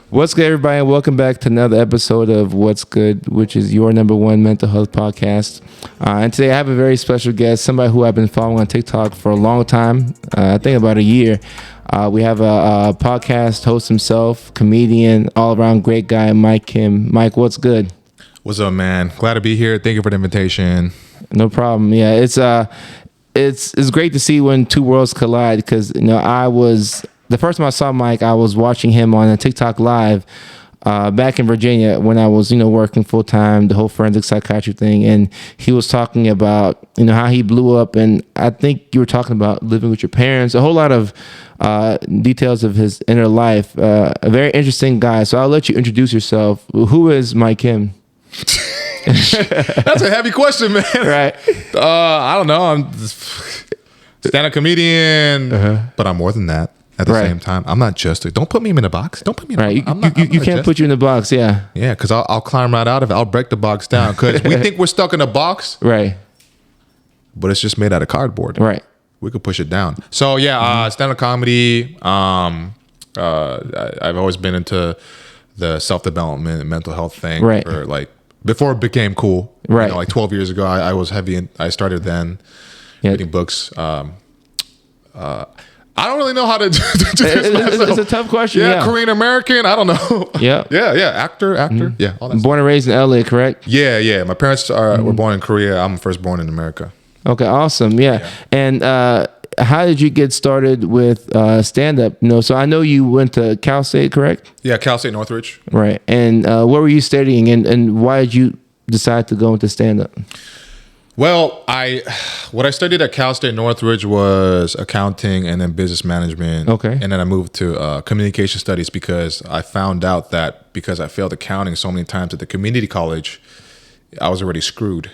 What's good, everybody, and welcome back to another episode of What's Good, which is your number one mental health podcast. And today I have a very special guest, somebody who I've been following on Tic Toc for a long time, I think about a year. We have a podcast host himself, comedian, all-around great guy, Mike Kim. Mike, what's good? What's up, man? Glad to be here. Thank you for the invitation. No problem. Yeah, it's great to see when two worlds collide because, the first time I saw Mike, I was watching him on a TikTok live back in Virginia when I was, working full time, the whole forensic psychiatry thing. And he was talking about, how he blew up. And I think you were talking about living with your parents, a whole lot of details of his inner life. A very interesting guy. So I'll let you introduce yourself. Who is Mike Kim? That's a heavy question, man. Right. I don't know. I'm stand-up comedian, but I'm more than that. At the same time, I'm not just don't put me in a box. Don't put me in a box. You can't put you in the box, yeah. Yeah, because I'll climb right out of it. I'll break the box down because we think we're stuck in a box. Right. But it's just made out of cardboard. Right. We could push it down. So, yeah, stand-up comedy. I've always been into the self-development and mental health thing. Right. For before it became cool. Right. 12 years ago, I was heavy. I started then reading books. I don't really know how to introduce myself. It's a tough question. Yeah, Korean American. I don't know. Yeah. Yeah. Actor. Yeah, all that stuff. Born and raised in LA, correct? Yeah. My parents were born in Korea. I'm first born in America. Okay, awesome. Yeah. And how did you get started with stand-up? So I know you went to Cal State, correct? Yeah, Cal State Northridge. Right. And what were you studying, and why did you decide to go into stand-up? Well, what I studied at Cal State Northridge was accounting and then business management. Okay. And then I moved to communication studies because I found out that because I failed accounting so many times at the community college, I was already screwed.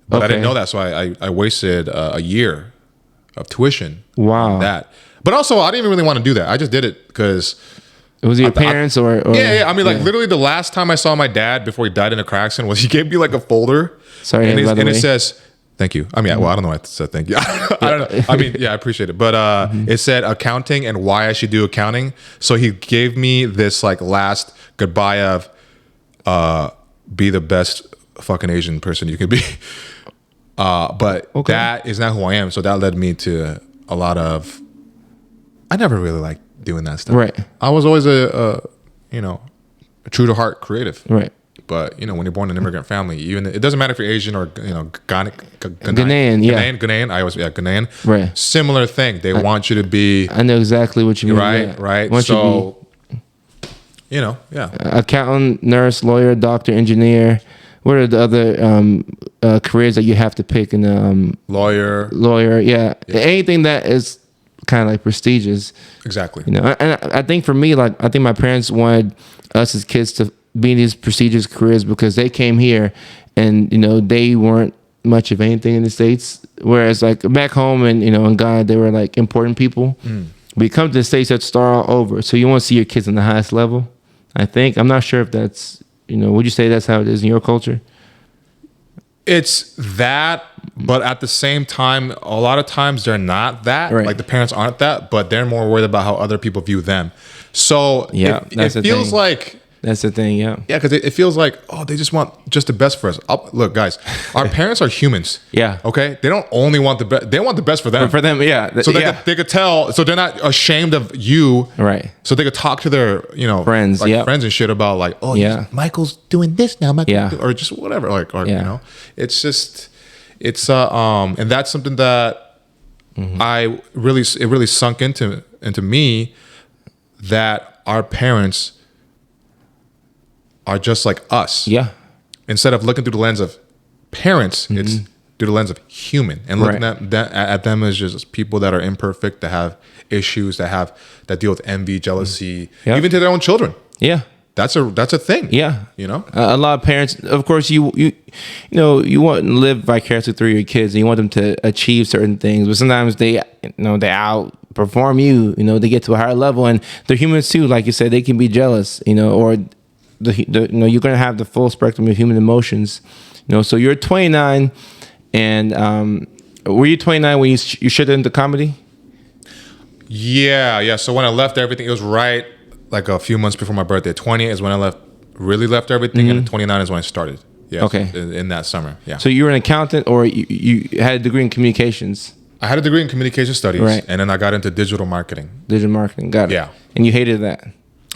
But I didn't know that, so I wasted a year of tuition. Wow. On that. But also, I didn't even really want to do that. I just did it because... Was it your parents or Yeah. I mean, literally the last time I saw my dad before he died in a car accident was he gave me a folder. Sorry, and it says, thank you. I mean, well, I don't know why it said thank you. I don't know. I mean, yeah, I appreciate it. But it said accounting and why I should do accounting. So he gave me this last goodbye of be the best fucking Asian person you can be. But that is not who I am. So that led me to a lot of, I never really liked doing that stuff. Right. I was always a true to heart creative. Right. But when you're born in an immigrant family, even it doesn't matter if you're Asian or Ghanaian. Ghanaian. I was Ghanaian. Right. Similar thing. They want you to be. I know exactly what you mean. Right. So, yeah. Accountant, nurse, lawyer, doctor, engineer. What are the other careers that you have to pick? In lawyer. Yeah. Anything that is kind of prestigious. Exactly. And I think for me, I think my parents wanted us as kids to be in these prestigious careers because they came here and, they weren't much of anything in the States. Whereas back home and, in Ghana, they were important people. But you come to the States, that start all over. So you want to see your kids on the highest level, I think. I'm not sure if that's, would you say that's how it is in your culture? It's that, but at the same time, a lot of times they're not that. Right. The parents aren't that, but they're more worried about how other people view them. So it feels like... That's the thing, yeah. Yeah, because it feels like, they just want just the best for us. Look, guys, our parents are humans. Yeah. Okay? They don't only want the best. They want the best for them. For them, yeah. So they could tell. So they're not ashamed of you. Right. So they could talk to their, friends, friends and shit about Michael's doing this now. Or just whatever. It's just, and that's something that it really sunk into me that our parents are just like us. Yeah. Instead of looking through the lens of parents, it's through the lens of human and looking at them as just people that are imperfect, that have issues, that deal with envy, jealousy, even to their own children. Yeah. That's a thing. Yeah. A lot of parents, of course, you want to live vicariously through your kids and you want them to achieve certain things, but sometimes they outperform you, they get to a higher level and they're humans too. Like you said, they can be jealous, or you're going to have the full spectrum of human emotions, so you're 29 and, were you 29 when you shifted into comedy? Yeah. So when I left everything, it was right like a few months before my birthday. 20 is when I really left everything, and 29 is when I started. Yeah. Okay. In that summer. Yeah. So you were an accountant, or you had a degree in communications? I had a degree in communication studies, Right. and then I got into digital marketing. Digital marketing, got it. Yeah. And you hated that?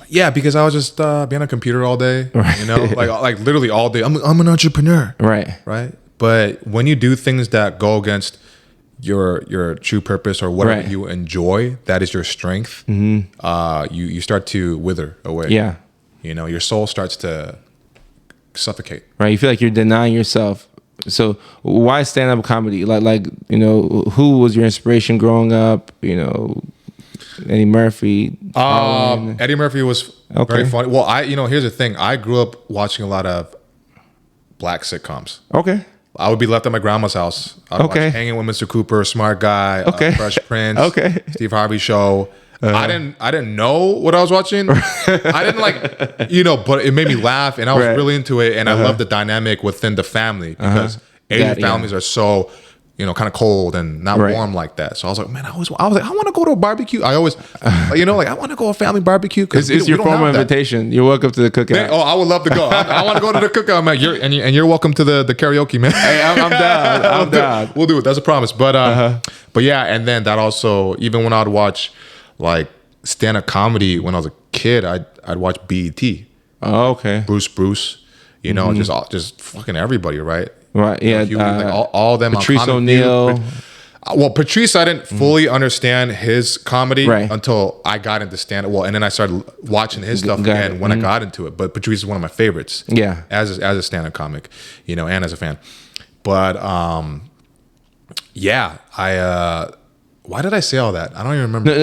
Yeah, because I was just being on a computer all day. Right. You know, like literally all day. I'm an entrepreneur. Right. Right. But when you do things that go against your true purpose or whatever Right. you enjoy, that is your strength. You start to wither away. Yeah. You know, your soul starts to suffocate. Right. You feel like you're denying yourself. So why stand-up comedy? Like who was your inspiration growing up? Eddie Murphy. Eddie Murphy was very funny. Well, here's the thing. I grew up watching a lot of black sitcoms. Okay. I would be left at my grandma's house. I'd watch Hanging with Mr. Cooper, Smart Guy, Fresh Prince, Steve Harvey Show. I didn't know what I was watching. I didn't but it made me laugh, and I was really into it, and I loved the dynamic within the family because Asian families are so, kind of cold and not warm like that. So I was like, man, I was like, I want to go to a barbecue. I always, I want to go to a family barbecue. It's your formal invitation. You're welcome to the cookout. I would love to go. I want to go to the cookout, man. You're welcome to the karaoke, man. Hey, I'm down. I'm down. We'll do it. That's a promise. But yeah, and then that also, even when I'd watch like stand-up comedy when I was a kid, I'd watch BET. Oh, okay. Bruce, just fucking everybody, right? Right. Yeah. All them. Patrice O'Neal. Well, Patrice, I didn't fully understand his comedy until I got into stand-up. Well, and then I started watching his stuff again when I got into it. But Patrice is one of my favorites. Yeah. As a stand-up comic, and as a fan. But why did I say all that? I don't even remember.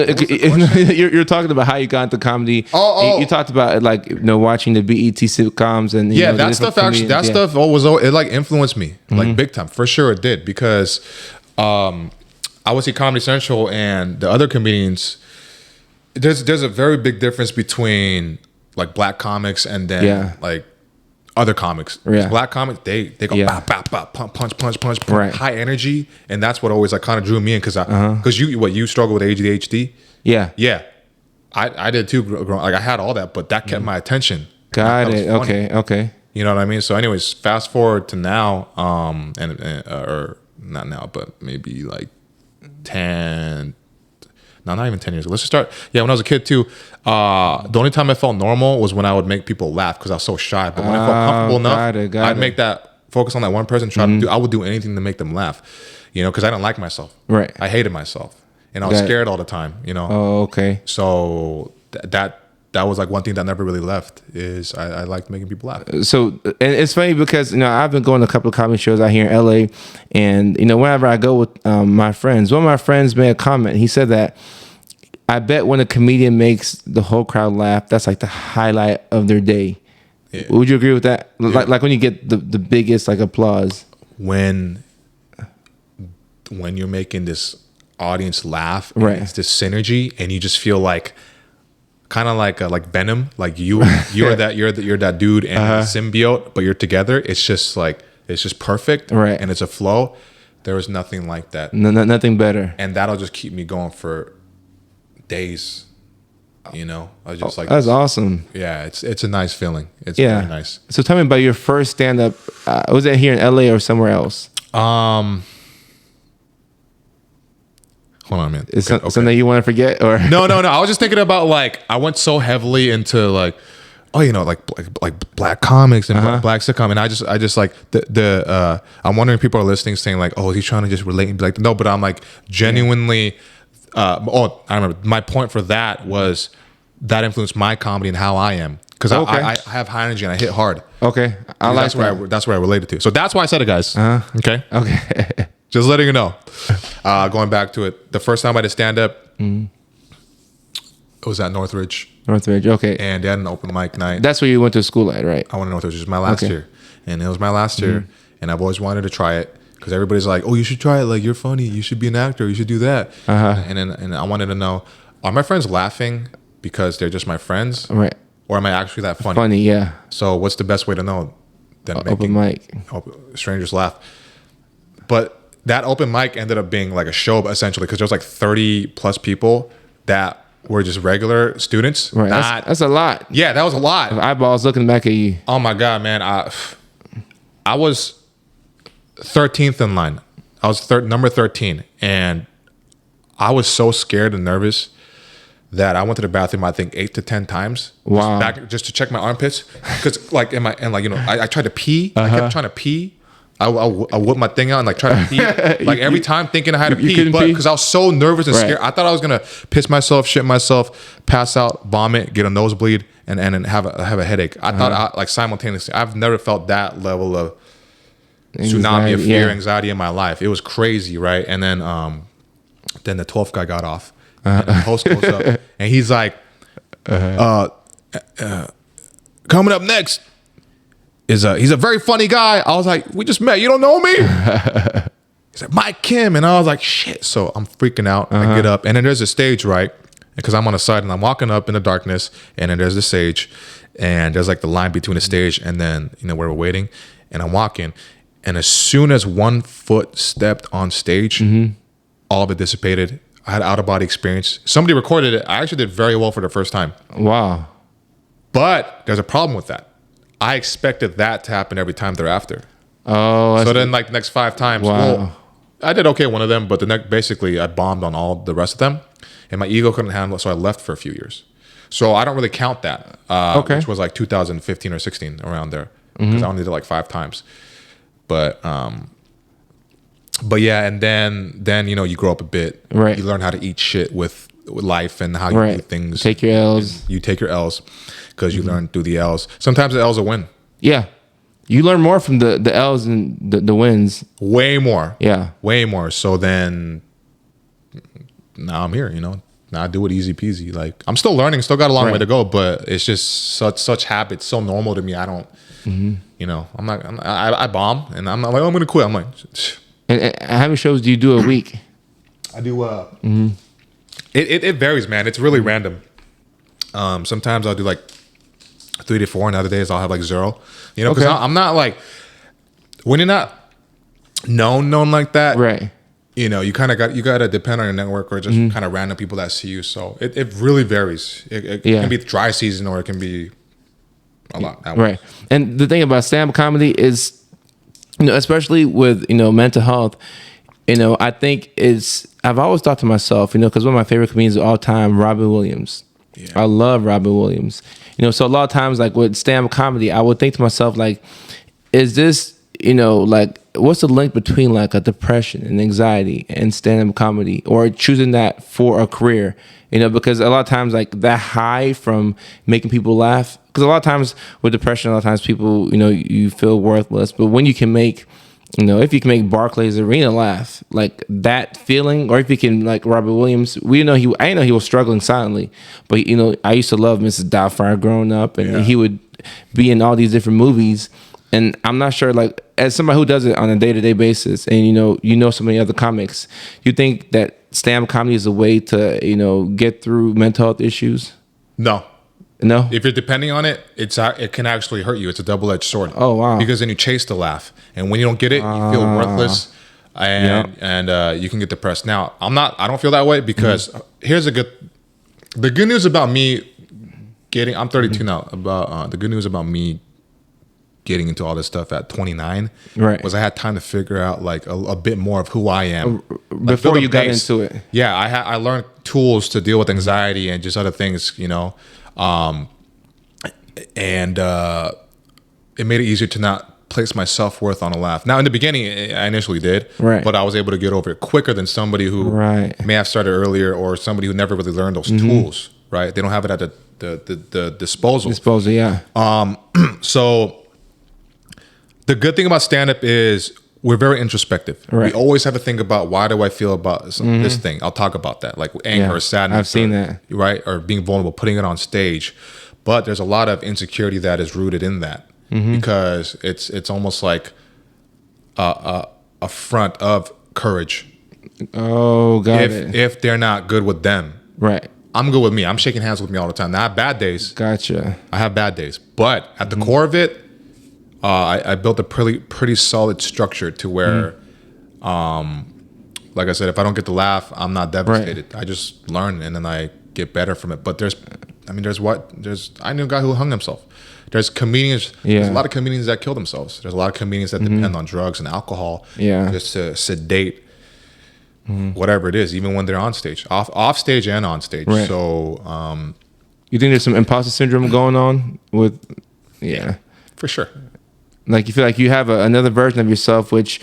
You're talking about how you got into comedy. You talked about watching the BET sitcoms and that stuff actually. That stuff it influenced me big time, for sure it did, because I would see Comedy Central and the other comedians. There's a very big difference between like black comics and then like other comics. Black comics, they go bop, bop, bop, punch, high energy, and that's what always kind of drew me in, because you struggle with ADHD. Yeah, I did too. Like I had all that, but that kept my attention. Got it. Okay. You know what I mean? So, anyways, fast forward to now, or not now, but maybe like 10. No, not even 10 years ago. Let's just start. Yeah, when I was a kid too, the only time I felt normal was when I would make people laugh because I was so shy. But when I felt comfortable enough, I'd make that focus on that one person. I would do anything to make them laugh, because I didn't like myself. Right. I hated myself, and I was scared all the time. Oh, okay. So that was like one thing that never really left, is I liked making people laugh. So, and it's funny because I've been going to a couple of comedy shows out here in LA, and whenever I go with my friends, one of my friends made a comment. He said that, I bet when a comedian makes the whole crowd laugh, that's like the highlight of their day. Yeah. Would you agree with that? Yeah. Like when you get the biggest applause. When you're making this audience laugh, right? It's this synergy, and you just feel like, kind of like Venom, like you're that dude and symbiote, but you're together. It's just perfect, right? And it's a flow. There is nothing like that. Nothing better. And that'll just keep me going for days. I was just like, that's awesome. Yeah, it's a nice feeling. It's very nice. So tell me about your first stand-up. Was that here in LA or somewhere else? Hold on, man. Is something you want to forget, or no? I was just thinking about I went so heavily into like black comics and black sitcom, and I just like I'm wondering if people are listening saying like, oh, he's trying to just relate and be like, no, but I'm like genuinely. I remember my point for that was that influenced my comedy and how I am, because I have high energy and I hit hard. Okay, that's where I related to. So that's why I said it, guys. Okay. Just letting you know. Going back to it, the first time I did stand up, it was at Northridge. Okay. And they had an open mic night. That's where you went to school at, right? I went to Northridge. It was my last year. And it was my last year. And I've always wanted to try it, because everybody's like, oh, you should try it. Like, you're funny. You should be an actor. You should do that. And I wanted to know, are my friends laughing because they're just my friends? Right. Or am I actually that funny? Funny, yeah. So what's the best way to know that open mic strangers laugh? But that open mic ended up being like a show, essentially, because there was like 30 plus people that were just regular students. Right. That's a lot. Yeah, that was a lot. Of eyeballs looking back at you. Oh my God, man. I was 13th in line. I was number 13. And I was so scared and nervous that I went to the bathroom, I think 8 to 10 times. Wow. Just to check my armpits. Because like, I tried to pee. I kept trying to pee. I whipped my thing out and like try to pee. Like every time thinking I had to pee. But because I was so nervous and scared, I thought I was going to piss myself, shit myself, pass out, vomit, get a nosebleed, and have a headache. I thought like simultaneously, I've never felt that level of tsunami of fear, anxiety in my life. It was crazy, right? And then the 12th guy got off. And the host goes up and he's like, coming up next is he's a very funny guy. I was like, we just met. You don't know me? He's like, Mike Kim. And I was like, shit. So I'm freaking out. I get up and then there's a stage, right? Because I'm on the side and I'm walking up in the darkness and then there's the stage and there's like the line between the stage and then, where we're waiting and I'm walking. And as soon as one foot stepped on stage, all of it dissipated. I had an out-of-body experience. Somebody recorded it. I actually did very well for the first time. Wow. But there's a problem with that. I expected that to happen every time thereafter. Oh. So then like the next 5 times, well, I did okay one of them, but the next, basically I bombed on all the rest of them. And my ego couldn't handle it, so I left for a few years. So I don't really count that, which was like 2015 or 16, around there. Because I only did it like 5 times. But yeah, and then you grow up a bit. Right. You learn how to eat shit with life and how you do things. Take your L's. You take your L's because you learn through the L's. Sometimes the L's will win. Yeah. You learn more from the L's and the wins. Way more. Yeah. Way more. So then now I'm here, Now I do it easy peasy. Like I'm still learning, still got a long way to go, but it's just such habits, so normal to me. I don't, I bomb and I'm not like, oh, I'm going to quit. I'm like, and how many shows do you do a week? I do. It varies, man. It's really random. Sometimes I'll do like 3 to 4, and other days I'll have like 0. Because I'm not like, when you're not known like that, right? You kind of you got to depend on your network or just kind of random people that see you. So it really varies. It can be dry season or it can be a lot. Right. And the thing about stand-up comedy is, especially with mental health, I think I've always thought to myself, because one of my favorite comedians of all time, Robin Williams. Yeah. I love Robin Williams. So a lot of times, like with stand-up comedy, I would think to myself, like, is this, like, what's the link between like a depression and anxiety and stand-up comedy, or choosing that for a career? Because a lot of times, like, that high from making people laugh, because a lot of times with depression, a lot of times people, you feel worthless. But when you can make, if you can make Barclays Arena laugh, like that feeling, or if you can, like Robert Williams, I didn't know he was struggling silently, but I used to love Mrs. Doubtfire growing up, and he would be in all these different movies. And I'm not sure, like, as somebody who does it on a day-to-day basis, and so many other comics, you think that stand-up comedy is a way to get through mental health issues? No. No? If you're depending on it, it can actually hurt you. It's a double-edged sword. Oh, wow. Because then you chase the laugh, and when you don't get it, you feel worthless, and you can get depressed. Now, I don't feel that way, because here's the good news about me I'm 32 now. About the good news about me getting into all this stuff at 29 was I had time to figure out like a bit more of who I am before you got into it. Yeah, I learned tools to deal with anxiety and just other things, and it made it easier to not place my self-worth on a laugh. Now, in the beginning, I initially did, but I was able to get over it quicker than somebody who may have started earlier, or somebody who never really learned those tools. Right? They don't have it at the disposal. Yeah. So the good thing about stand-up is we're very introspective. We always have to think about, why do I feel about this thing? I'll talk about that, like anger or sadness. I've seen that. Right? Or being vulnerable, putting it on stage. But there's a lot of insecurity that is rooted in that, because it's almost like a front of courage. Oh, got it. If they're not good with them. Right. I'm good with me. I'm shaking hands with me all the time. Now, I have bad days. Gotcha. I have bad days. But at the core of it, I built a pretty solid structure to where, like I said, if I don't get the laugh, I'm not devastated. I just learn, and then I get better from it. But there's I knew a guy who hung himself. There's comedians. There's a lot of comedians that kill themselves. There's a lot of comedians that depend on drugs and alcohol just to sedate whatever it is, even when they're on stage, off stage and on stage. Right. So, you think there's some imposter syndrome going on with? Yeah, for sure. Like you feel like you have another version of yourself which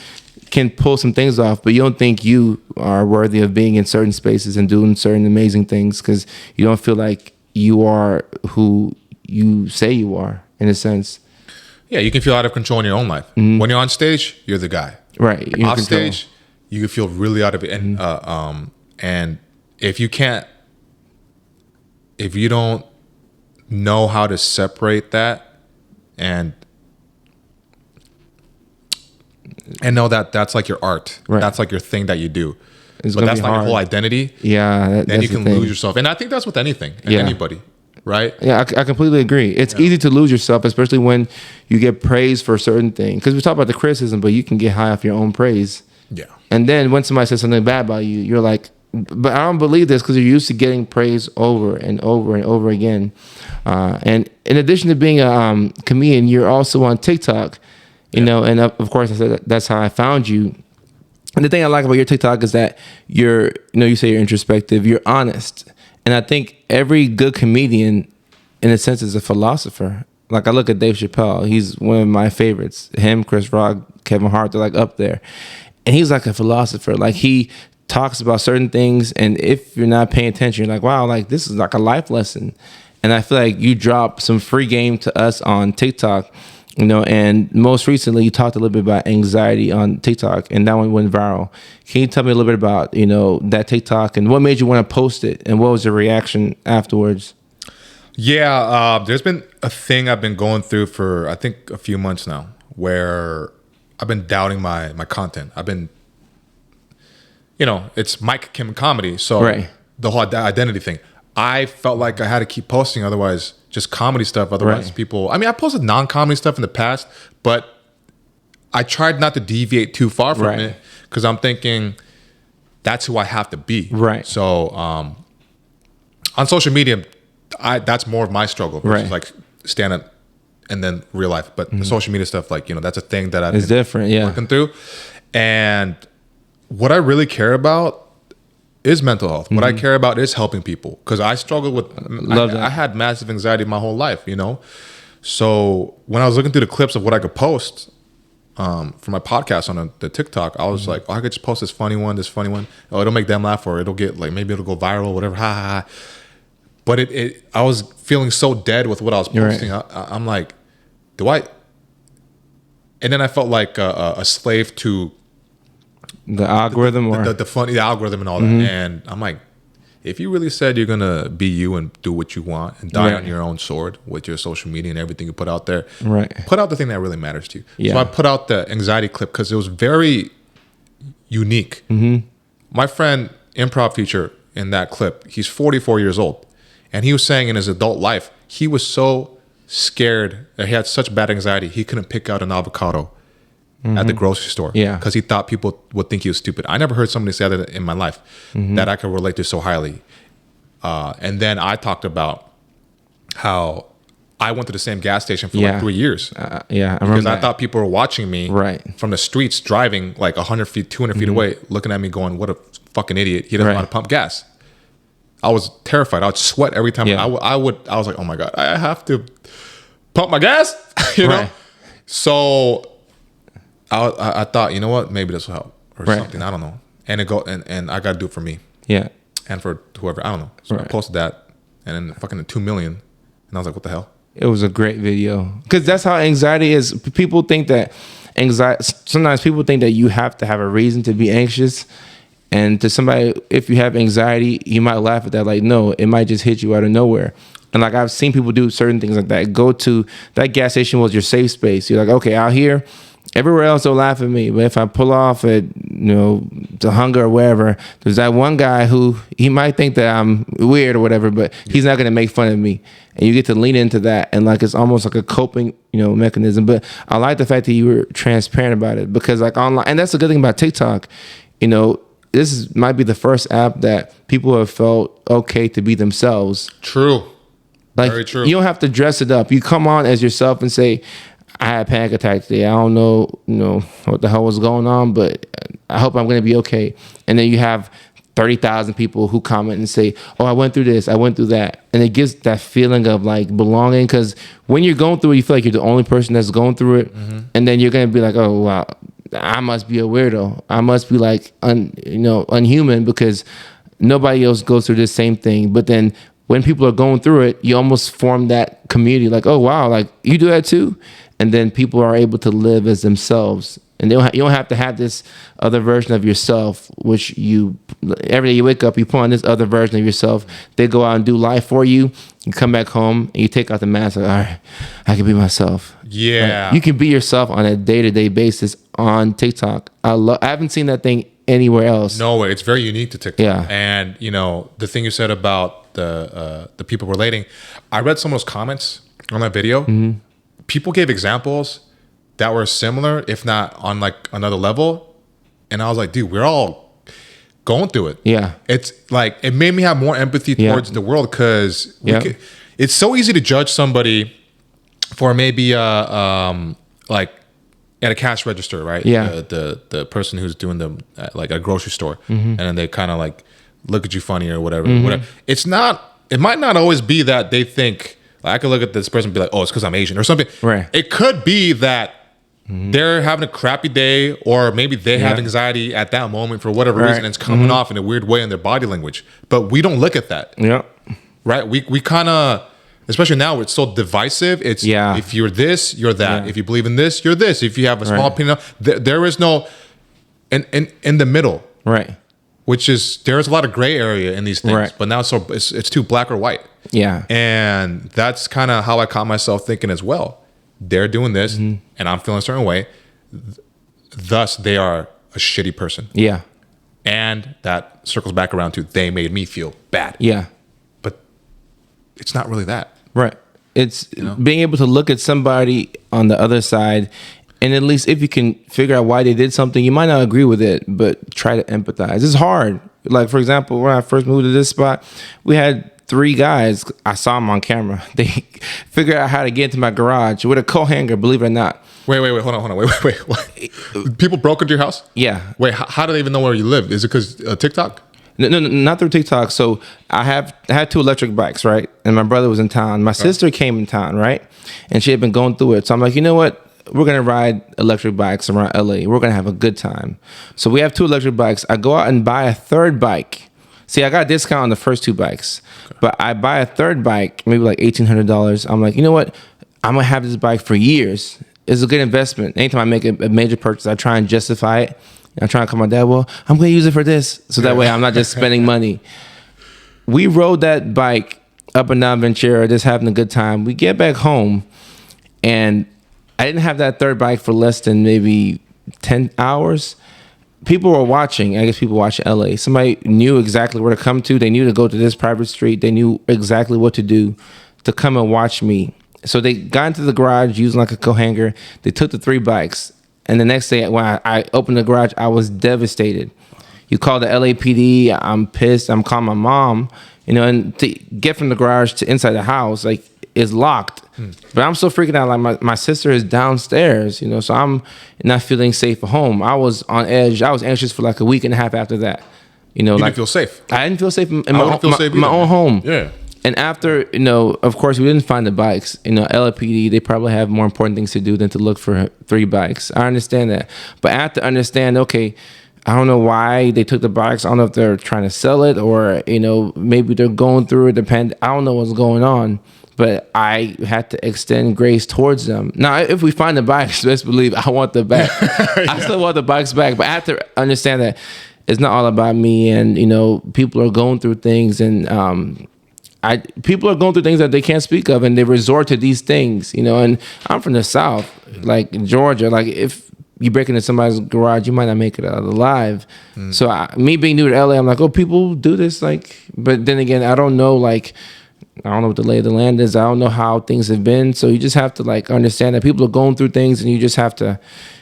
can pull some things off, but you don't think you are worthy of being in certain spaces and doing certain amazing things because you don't feel like you are who you say you are, in a sense. Yeah, you can feel out of control in your own life. When you're on stage, you're the guy. Right. Off stage, you can feel really out of it. And if you don't know how to separate that and know that that's like your art, that's like your thing that you do, but that's not your whole identity. Yeah, then you can lose yourself. And I think that's with anything and anybody. Right? Yeah, I completely agree. It's easy to lose yourself, especially when you get praised for a certain thing. Because we talk about the criticism, but you can get high off your own praise. Yeah. And then when somebody says something bad about you, you're like, but I don't believe this, because you're used to getting praise over and over and over again. And in addition to being a comedian, you're also on TikTok, you know, and of course, that's how I found you. And the thing I like about your TikTok is that you say you're introspective, you're honest. And I think every good comedian, in a sense, is a philosopher. Like I look at Dave Chappelle, he's one of my favorites. Him, Chris Rock, Kevin Hart, they're like up there. And he's like a philosopher. Like he talks about certain things, and if you're not paying attention, you're like, wow, like this is like a life lesson. And I feel like you drop some free game to us on TikTok, you know, and most recently you talked a little bit about anxiety on TikTok, and that one went viral. Can you tell me a little bit about, you know, that TikTok and what made you want to post it, and what was the reaction afterwards? Yeah, there's been a thing I've been going through for, I think, a few months now, where I've been doubting my content. I've been, you know, it's Mike Kim comedy, so the whole identity thing. I felt like I had to keep posting, otherwise just comedy stuff. Otherwise people, I mean, I posted non-comedy stuff in the past, but I tried not to deviate too far from it, because I'm thinking that's who I have to be. Right. So on social media, that's more of my struggle, which is like stand up and then real life. But the social media stuff, like, you know, that's a thing that I've been working through. And what I really care about is mental health. What I care about is helping people, because I struggled with, I had massive anxiety my whole life, you know? So when I was looking through the clips of what I could post for my podcast on the TikTok, I was like, oh, I could just post this funny one. Oh, it'll make them laugh, or it'll get like, maybe it'll go viral, whatever. Ha ha ha. But I was feeling so dead with what I was posting. I'm like, and then I felt like a slave to the algorithm, the algorithm and all that. And I'm like, if you really said you're gonna be you and do what you want and die on your own sword with your social media and everything you put out there, put out the thing that really matters to you. So I put out the anxiety clip because it was very unique. My friend, improv teacher in that clip, he's 44 years old, and he was saying in his adult life he was so scared that he had such bad anxiety he couldn't pick out an avocado at the grocery store, because he thought people would think he was stupid. I never heard somebody say that in my life that I could relate to so highly. And then I talked about how I went to the same gas station for like 3 years. Because I thought people were watching me from the streets, driving like 100 feet, 200 feet away, looking at me going, what a fucking idiot. He doesn't know how to pump gas. I was terrified. I would sweat every time. I was like, oh my God, I have to pump my gas, you know? So I thought, you know what, maybe this will help or something. I don't know. And and I got to do it for me. Yeah. And for whoever, I don't know. So I posted that, and then fucking 2 million. And I was like, what the hell? It was a great video. Because that's how anxiety is. People think that sometimes people think that you have to have a reason to be anxious. And to somebody, if you have anxiety, you might laugh at that. Like, no, it might just hit you out of nowhere. And like, I've seen people do certain things like that. Go to that gas station was your safe space. You're like, okay, out here, everywhere else they'll laugh at me, but if I pull off at, you know, the Hunger or wherever, there's that one guy who he might think that I'm weird or whatever, but he's not gonna make fun of me. And you get to lean into that, and like it's almost like a coping, you know, mechanism. But I like the fact that you were transparent about it, because like online, and that's the good thing about TikTok, you know, might be the first app that people have felt okay to be themselves. True. Like, very true. You don't have to dress it up. You come on as yourself and say, I had a panic attack today. I don't know, what the hell was going on, but I hope I'm going to be okay. And then you have 30,000 people who comment and say, oh, I went through this, I went through that. And it gives that feeling of like belonging, because when you're going through it, you feel like you're the only person that's going through it. Mm-hmm. And then you're going to be like, oh, wow, I must be a weirdo. I must be like, unhuman, because nobody else goes through this same thing. But then when people are going through it, you almost form that community like, oh, wow, like you do that too. And then people are able to live as themselves. And you don't have to have this other version of yourself, which every day you wake up, you put on this other version of yourself. They go out and do life for you. You come back home and you take out the mask. Like, all right, I can be myself. Yeah. Like, you can be yourself on a day-to-day basis on TikTok. I haven't seen that thing anywhere else. No way. It's very unique to TikTok. Yeah. And, the thing you said about the people relating, I read some of those comments on that video. Mm-hmm. People gave examples that were similar, if not on like another level. And I was like, dude, we're all going through it. Yeah. It's like, it made me have more empathy towards the world, because it's so easy to judge somebody for maybe like at a cash register, right? Yeah. The person who's doing them at like a grocery store, mm-hmm. and then they kind of like look at you funny or whatever. Mm-hmm. Whatever. It might not always be that they think, like, I could look at this person and be like, oh, it's because I'm Asian or something. Right. It could be that they're having a crappy day, or maybe they have anxiety at that moment for whatever reason, and it's coming off in a weird way in their body language. But we don't look at that. Yeah. Right? We kind of, especially now, it's so divisive. It's if you're this, you're that. Yeah. If you believe in this, you're this. If you have a small opinion, there is no in the middle. Right. Which is, there's a lot of gray area in these things. Right. But now it's too black or white. Yeah. And that's kind of how I caught myself thinking as well. They're doing this, and I'm feeling a certain way. Thus, they are a shitty person. Yeah. And that circles back around to, they made me feel bad. Yeah. But it's not really that. Right. It's being able to look at somebody on the other side, and at least if you can figure out why they did something, you might not agree with it, but try to empathize. It's hard. Like, for example, when I first moved to this spot, we had 3 guys. I saw them on camera. They figured out how to get into my garage with a coat hanger, believe it or not. Wait, hold on. Wait. People broke into your house? Yeah. Wait, how do they even know where you live? Is it because TikTok? No, not through TikTok. So I had 2 electric bikes, right? And my brother was in town. My sister came in town, right? And she had been going through it. So I'm like, you know what? We're going to ride electric bikes around LA. We're going to have a good time. So we have 2 electric bikes. I go out and buy a 3rd bike. See, I got a discount on the first 2 bikes, but I buy a 3rd bike, maybe like $1,800. I'm like, you know what? I'm going to have this bike for years. It's a good investment. Anytime I make a major purchase, I try and justify it. And I try and call my dad, well, I'm going to use it for this. So that way I'm not just spending money. We rode that bike up and down Ventura, just having a good time. We get back home, and I didn't have that 3rd bike for less than maybe 10 hours. People were watching. I guess people watch LA. Somebody knew exactly where to come to. They knew to go to this private street. They knew exactly what to do to come and watch me. So they got into the garage using like a coat hanger. They took the 3 bikes. And the next day when I opened the garage, I was devastated. You call the LAPD. I'm pissed. I'm calling my mom. And to get from the garage to inside the house, like, is locked. But I'm so freaking out. Like, my sister is downstairs, so I'm not feeling safe at home. I was on edge. I was anxious for like a week and a half after that. You didn't feel safe. I didn't feel safe in my own home. Yeah. And after, of course, we didn't find the bikes. LAPD, they probably have more important things to do than to look for 3 bikes. I understand that. But I have to understand, okay, I don't know why they took the bikes. I don't know if they're trying to sell it, or, maybe they're going through it. I don't know what's going on. But I had to extend grace towards them. Now, if we find the bikes, best believe I want the back. I still want the bikes back. But I have to understand that it's not all about me. And, people are going through things. And people are going through things that they can't speak of. And they resort to these things, And I'm from the South, like Georgia. Like, if you break into somebody's garage, you might not make it out alive. So me being new to LA, I'm like, oh, people do this. Like, but then again, I don't know, like, I don't know what the lay of the land is. I don't know how things have been. So you just have to like understand that people are going through things, and you just have to,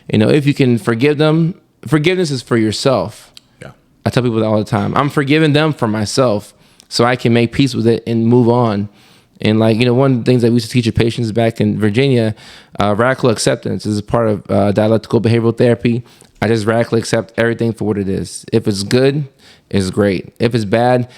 if you can forgive them, forgiveness is for yourself. Yeah. I tell people that all the time. I'm forgiving them for myself so I can make peace with it and move on. And like, one of the things that we used to teach your patients back in Virginia, radical acceptance is a part of dialectical behavioral therapy. I just radically accept everything for what it is. If it's good, it's great. If it's bad,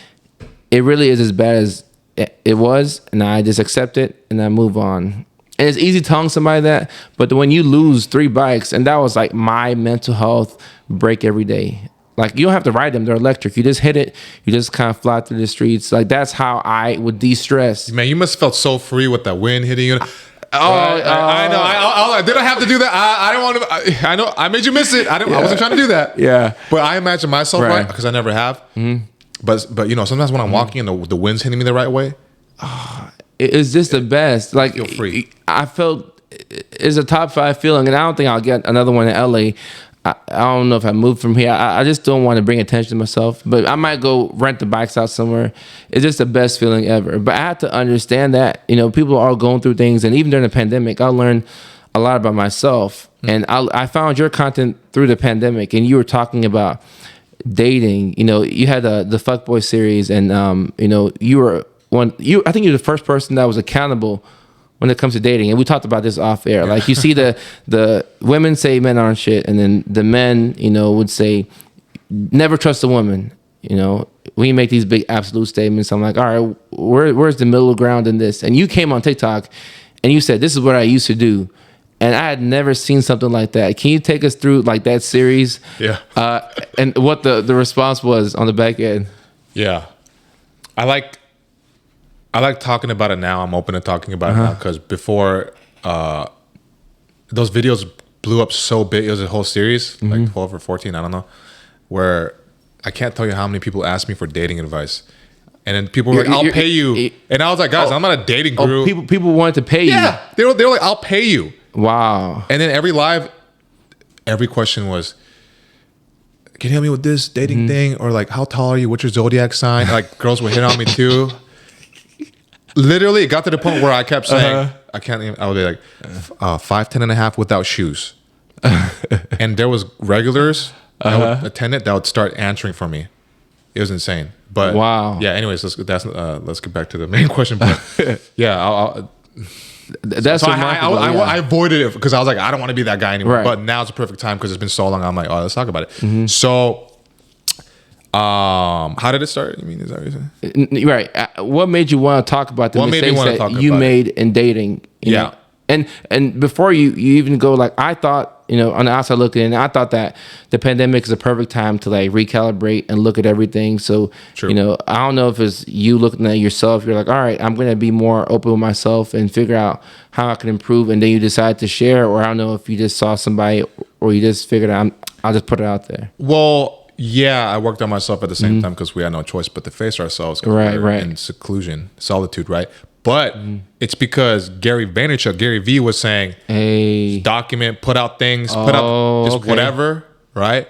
it really is as bad as it was, and I just accept it and I move on. And it's easy telling somebody that, but when you lose 3 bikes, and that was like my mental health break every day. Like, you don't have to ride them; they're electric. You just hit it. You just kind of fly through the streets. Like, that's how I would de-stress. Man, you must have felt so free with that wind hitting you. I know. I didn't have to do that. I don't want to. I know. I made you miss it. I wasn't trying to do that. Yeah. But I imagine myself right because I never have. Mm-hmm. But sometimes when I'm walking and the wind's hitting me the right way, it's just the best. Like, feel free. I felt it's a top 5 feeling, and I don't think I'll get another one in LA. I don't know if I moved from here. I just don't want to bring attention to myself, but I might go rent the bikes out somewhere. It's just the best feeling ever. But I have to understand that, people are going through things, and even during the pandemic, I learned a lot about myself. And I found your content through the pandemic, and you were talking about dating. You had the Fuckboy series, and you were I think you're the first person that was accountable when it comes to dating. And we talked about this off air. Like, you see the women say men aren't shit, and then the men, would say never trust a woman. We make these big absolute statements. I'm like, all right, where's the middle ground in this? And you came on TikTok and you said, this is what I used to do. And I had never seen something like that. Can you take us through like that series? Yeah. And what the response was on the back end? Yeah. I like talking about it now. I'm open to talking about it now because before those videos blew up so big, it was a whole series, like 12 or 14, I don't know, where I can't tell you how many people asked me for dating advice. And then people were like, I'll pay you. And I was like, guys, I'm not a dating guru. People wanted to pay you. Yeah. They were like, I'll pay you. Wow. And then every question was, can you help me with this dating thing? Or like, how tall are you? What's your zodiac sign? Like, girls would hit on me too. Literally, it got to the point where I kept saying, I can't even, I would be like 5'10" and a half without shoes. And there was regulars that would attend it that would start answering for me. It was insane. But wow. Yeah, anyways, let's get back to the main question. But yeah, that's so remarkable. I avoided it because I was like, I don't want to be that guy anymore. Right. But now it's a perfect time because it's been so long. I'm like, let's talk about it. So how did it start? You mean, is that what you're saying? Right. What made you want to talk about the mistakes that you made in dating? You know? And before you even go, like, I thought, on the outside looking in, I thought that the pandemic is a perfect time to like recalibrate and look at everything. So, True. I don't know if it's you looking at yourself, you're like, all right, I'm going to be more open with myself and figure out how I can improve. And then you decide to share, or I don't know if you just saw somebody or you just figured out, I'll just put it out there. Well, yeah, I worked on myself at the same time because we had no choice but to face ourselves. Right. In seclusion, solitude, right? But it's because Gary V was saying, hey, document, put out things, put out just whatever, right?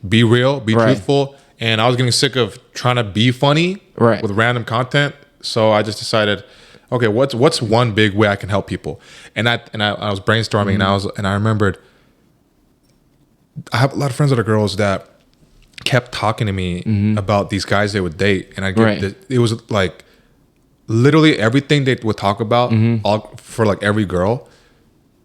Be real, be truthful. And I was getting sick of trying to be funny with random content. So I just decided, okay, what's one big way I can help people? And I was brainstorming and I remembered I have a lot of friends that are girls that kept talking to me about these guys they would date. And it was like, literally everything they would talk about all for like every girl,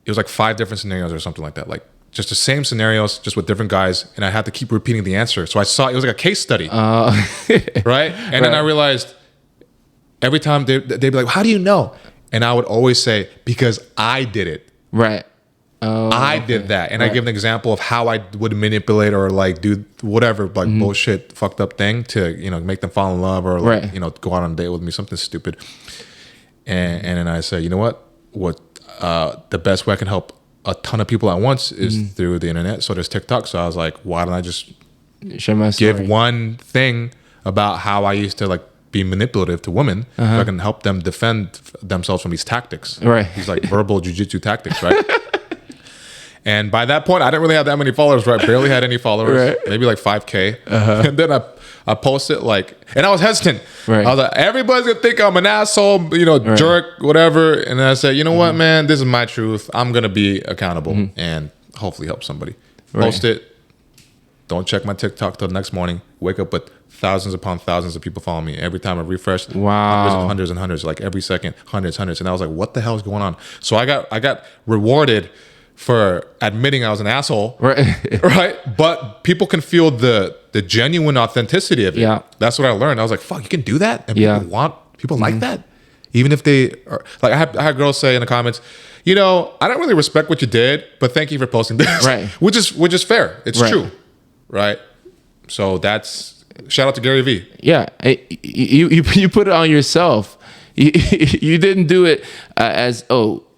it was like 5 different scenarios or something like that, like just the same scenarios just with different guys, and I had to keep repeating the answer. So I saw it was like a case study. Right. And then I realized every time they'd be like, how do you know? And I would always say, because I did it. Right. I did that. And I give an example of how I would manipulate or like do whatever like bullshit fucked up thing to, make them fall in love or like, go out on a date with me, something stupid. And then I say, you know what the best way I can help a ton of people at once is through the internet. So there's TikTok. So I was like, why don't I just share my story, give one thing about how I used to like be manipulative to women so I can help them defend themselves from these tactics. Right. These like verbal jujitsu tactics, right? And by that point, I didn't really have that many followers, right? Barely had any followers, maybe like 5K. And then I posted like, and I was hesitant. Right. I was like, everybody's gonna think I'm an asshole, jerk, whatever. And then I said, you know what, man, this is my truth. I'm gonna be accountable and hopefully help somebody. Post it. Don't check my TikTok till the next morning. Wake up with thousands upon thousands of people following me. Every time I refresh, hundreds and hundreds, like every second, hundreds. And I was like, what the hell is going on? So I got rewarded for admitting I was an asshole. Right. Right. But people can feel the genuine authenticity of it. Yeah. That's what I learned. I was like, fuck, you can do that? And people like that? Even if they are, like, I had girls say in the comments, I don't really respect what you did, but thank you for posting this. Right. which is fair. It's true. Right. So that's, shout out to Gary Vee. Yeah. You put it on yourself. You didn't do it as,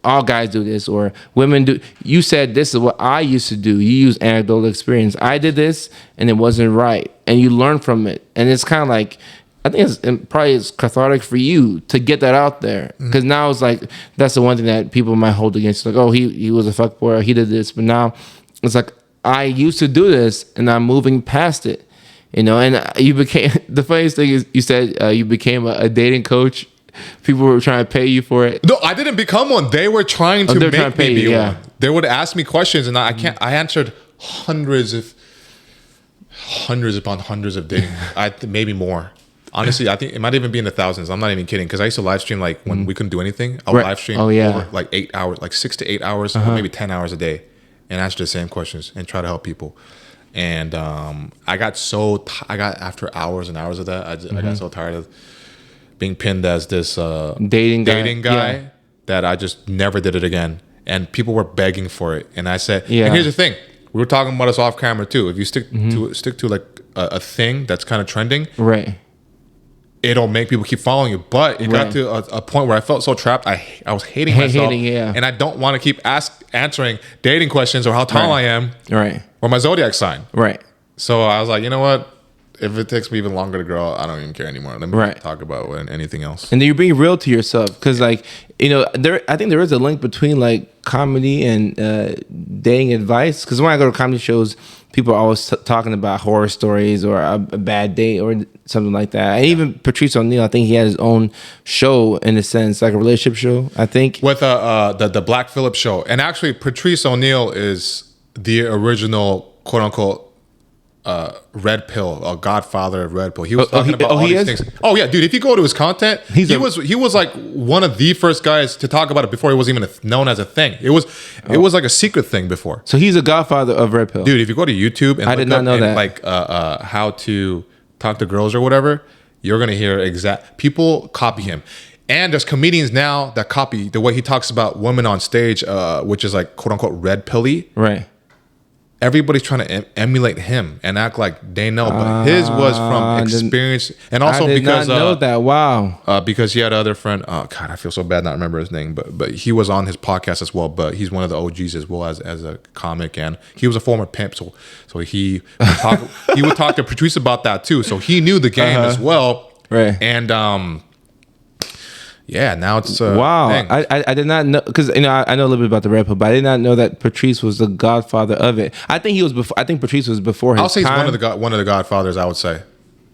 all guys do this or women do. You said, this is what I used to do. You use anecdotal experience. I did this and it wasn't right. And you learn from it. And it's kind of like, I think it's cathartic for you to get that out there. Because now it's like, that's the one thing that people might hold against. Like, he was a fuckboy or he did this. But now it's like, I used to do this and I'm moving past it. And you became, the funniest thing is you said you became a dating coach. People were trying to pay you for it. No, I didn't become one. They were trying to make me be one. They would ask me questions and I answered hundreds upon hundreds of dating. Maybe more. Honestly, I think it might even be in the thousands. I'm not even kidding, because I used to live stream like when we couldn't do anything. I would live stream for like 8 hours, like 6 to 8 hours, or maybe 10 hours a day, and answer the same questions and try to help people. And I got after hours and hours of that, I got so tired of being pinned as this dating guy that I just never did it again. And people were begging for it, and I said, and here's the thing: we were talking about this off camera too. If you stick to like a thing that's kind of trending, right? It'll make people keep following you. But it got to a point where I felt so trapped. I was hating myself. And I don't want to keep answering dating questions or how tall I am. Right. Or my zodiac sign. Right. So I was like, you know what? If it takes me even longer to grow, I don't even care anymore. Let me talk about anything else. And then you're being real to yourself. Because I think there is a link between like comedy and dating advice. Because when I go to comedy shows, people are always talking about horror stories or a bad date or something like that. And even Patrice O'Neal, I think he had his own show in a sense, like a relationship show, I think. With the Black Phillip show. And actually, Patrice O'Neal is the original, quote unquote, red pill, a godfather of red pill. He was talking about all these things. Oh yeah, dude, if you go to his content, he was like one of the first guys to talk about it before it was even known as a thing. It was like a secret thing before. So he's a godfather of red pill. Dude, if you go to YouTube and I did not know that. Like how to talk to girls or whatever, you're gonna hear people copy him. And there's comedians now that copy the way he talks about women on stage, which is like quote unquote red pilly. Right. Everybody's trying to emulate him and act like they know, but his was from experience, and also because not know that. Wow. Because he had another friend. Oh God, I feel so bad not remember his name, but he was on his podcast as well. But he's one of the OGs as well as a comic, and he was a former pimp, so he would talk to Patrice about that too. So he knew the game as well, right? And yeah, now it's wow. I did not know, because I know a little bit about the red pill, but I did not know that Patrice was the godfather of it. I think he was before. I think Patrice was before his time. I'll say he's one of the godfathers. I would say.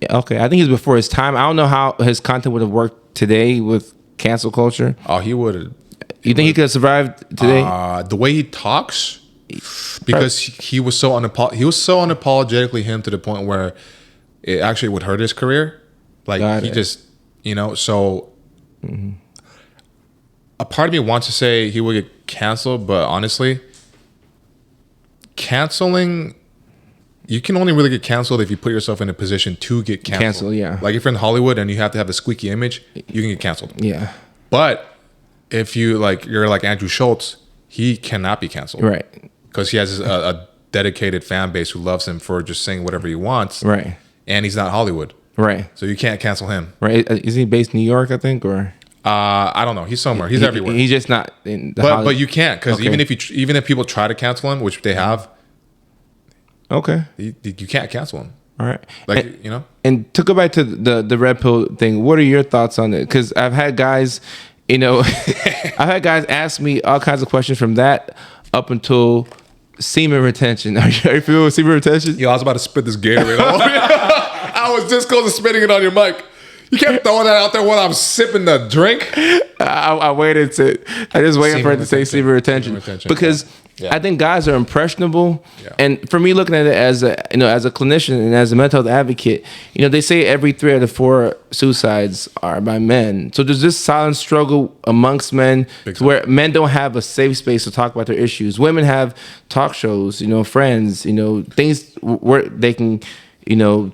Yeah, okay, I think he was before his time. I don't know how his content would have worked today with cancel culture. Oh, he would have. You think he could have survived today? The way he talks, because he was so unapologetically him to the point where it actually would hurt his career. Like just so. Mm-hmm. A part of me wants to say he would get canceled, but honestly, canceling, you can only really get canceled if you put yourself in a position to get canceled. Yeah. Like if you're in Hollywood and you have to have a squeaky image, you can get canceled. Yeah. But if you're like Andrew Schultz, he cannot be canceled. Right. Because he has a dedicated fan base who loves him for just saying whatever he wants. Right. And he's not Hollywood. Right. So you can't cancel him. Right. Is he based in New York, I think, or? I don't know. He's somewhere. He's everywhere. He's just not in the but you can't, because even if people try to cancel him, which they have, you can't cancel him. All right. Like, And to go back to the red pill thing, what are your thoughts on it? Because I've had guys, ask me all kinds of questions from that up until semen retention. Are you familiar with semen retention? Yo, I was about to spit this Gatorade all over you. I was this close to spitting it on your mic. You can't throw that out there while I'm sipping the drink. I waited to. I just waited for it to say semen retention because I think guys are impressionable, and for me, looking at it as a clinician and as a mental health advocate, they say every 3 out of 4 suicides are by men. So there's this silent struggle amongst men where men don't have a safe space to talk about their issues. Women have talk shows, friends, things where they can.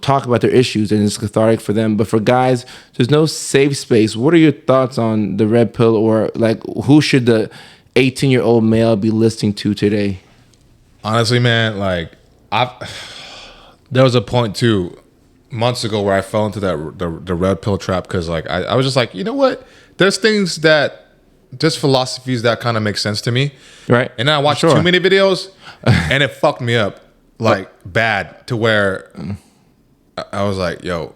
Talk about their issues and it's cathartic for them. But for guys, there's no safe space. What are your thoughts on the red pill, or like who should the 18-year-old male be listening to today? Honestly, man, like there was a point too months ago where I fell into the red pill trap because like I was just like, you know what? There's things that just philosophies that kind of make sense to me, right? And then I watched too many videos, and it fucked me up. Like bad to where I was like, yo,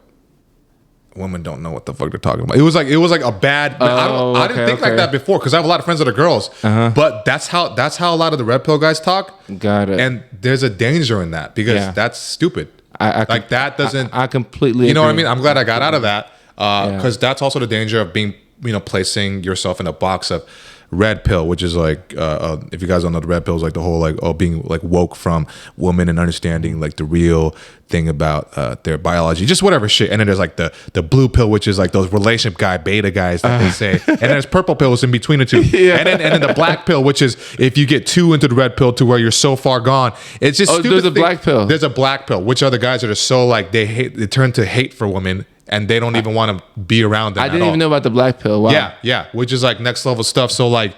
women don't know what the fuck they're talking about. It was like a bad. I didn't think like that before because I have a lot of friends that are girls. But that's how a lot of the red pill guys talk. Got it. And there's a danger in that because that's stupid. That doesn't. I completely. You know what I mean? I'm glad I got out of that because that's also the danger of being placing yourself in a box of red pill, which is like if you guys don't know, the red pill is like the whole like being like woke from women and understanding like the real thing about their biology, just whatever shit. And then there's like the blue pill, which is like those relationship beta guys that they say, and then there's purple pills in between the two, and then the black pill, which is if you get too into the red pill to where you're so far gone, it's just stupid. There's a black pill. There's a black pill, which are the guys that are so like they turn to hate for women. And they don't even want to be around them. I didn't even know about the black pill. Wow. Yeah, which is like next level stuff. So like,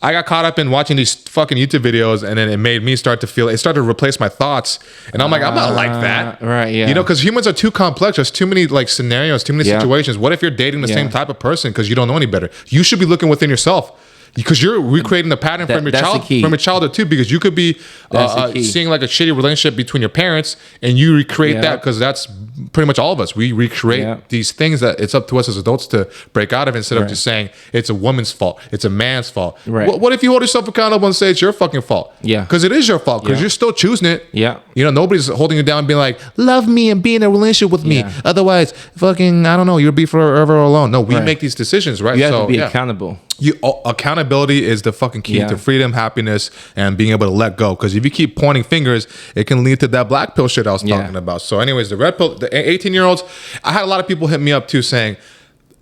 I got caught up in watching these fucking YouTube videos, and then it made me start to feel. It started to replace my thoughts, and I'm like, I'm not like that, right? Yeah. Because humans are too complex. There's too many like scenarios, too many situations. What if you're dating the same type of person because you don't know any better? You should be looking within yourself. Because you're recreating the pattern from your childhood too. Because you could be seeing like a shitty relationship between your parents, and you recreate that because that's pretty much all of us. We recreate these things that it's up to us as adults to break out of, instead of just saying it's a woman's fault, it's a man's fault. Right. What if you hold yourself accountable and say it's your fucking fault? Yeah, because it is your fault. Because you're still choosing it. Yeah, nobody's holding you down and being like, love me and be in a relationship with me. Otherwise, fucking, I don't know, you'll be forever alone. No, we make these decisions, right? You have to be accountable. Accountability is the fucking key to freedom, happiness, and being able to let go. Because if you keep pointing fingers, it can lead to that black pill shit I was talking about. So anyways, the red pill, the 18-year-olds, I had a lot of people hit me up too saying,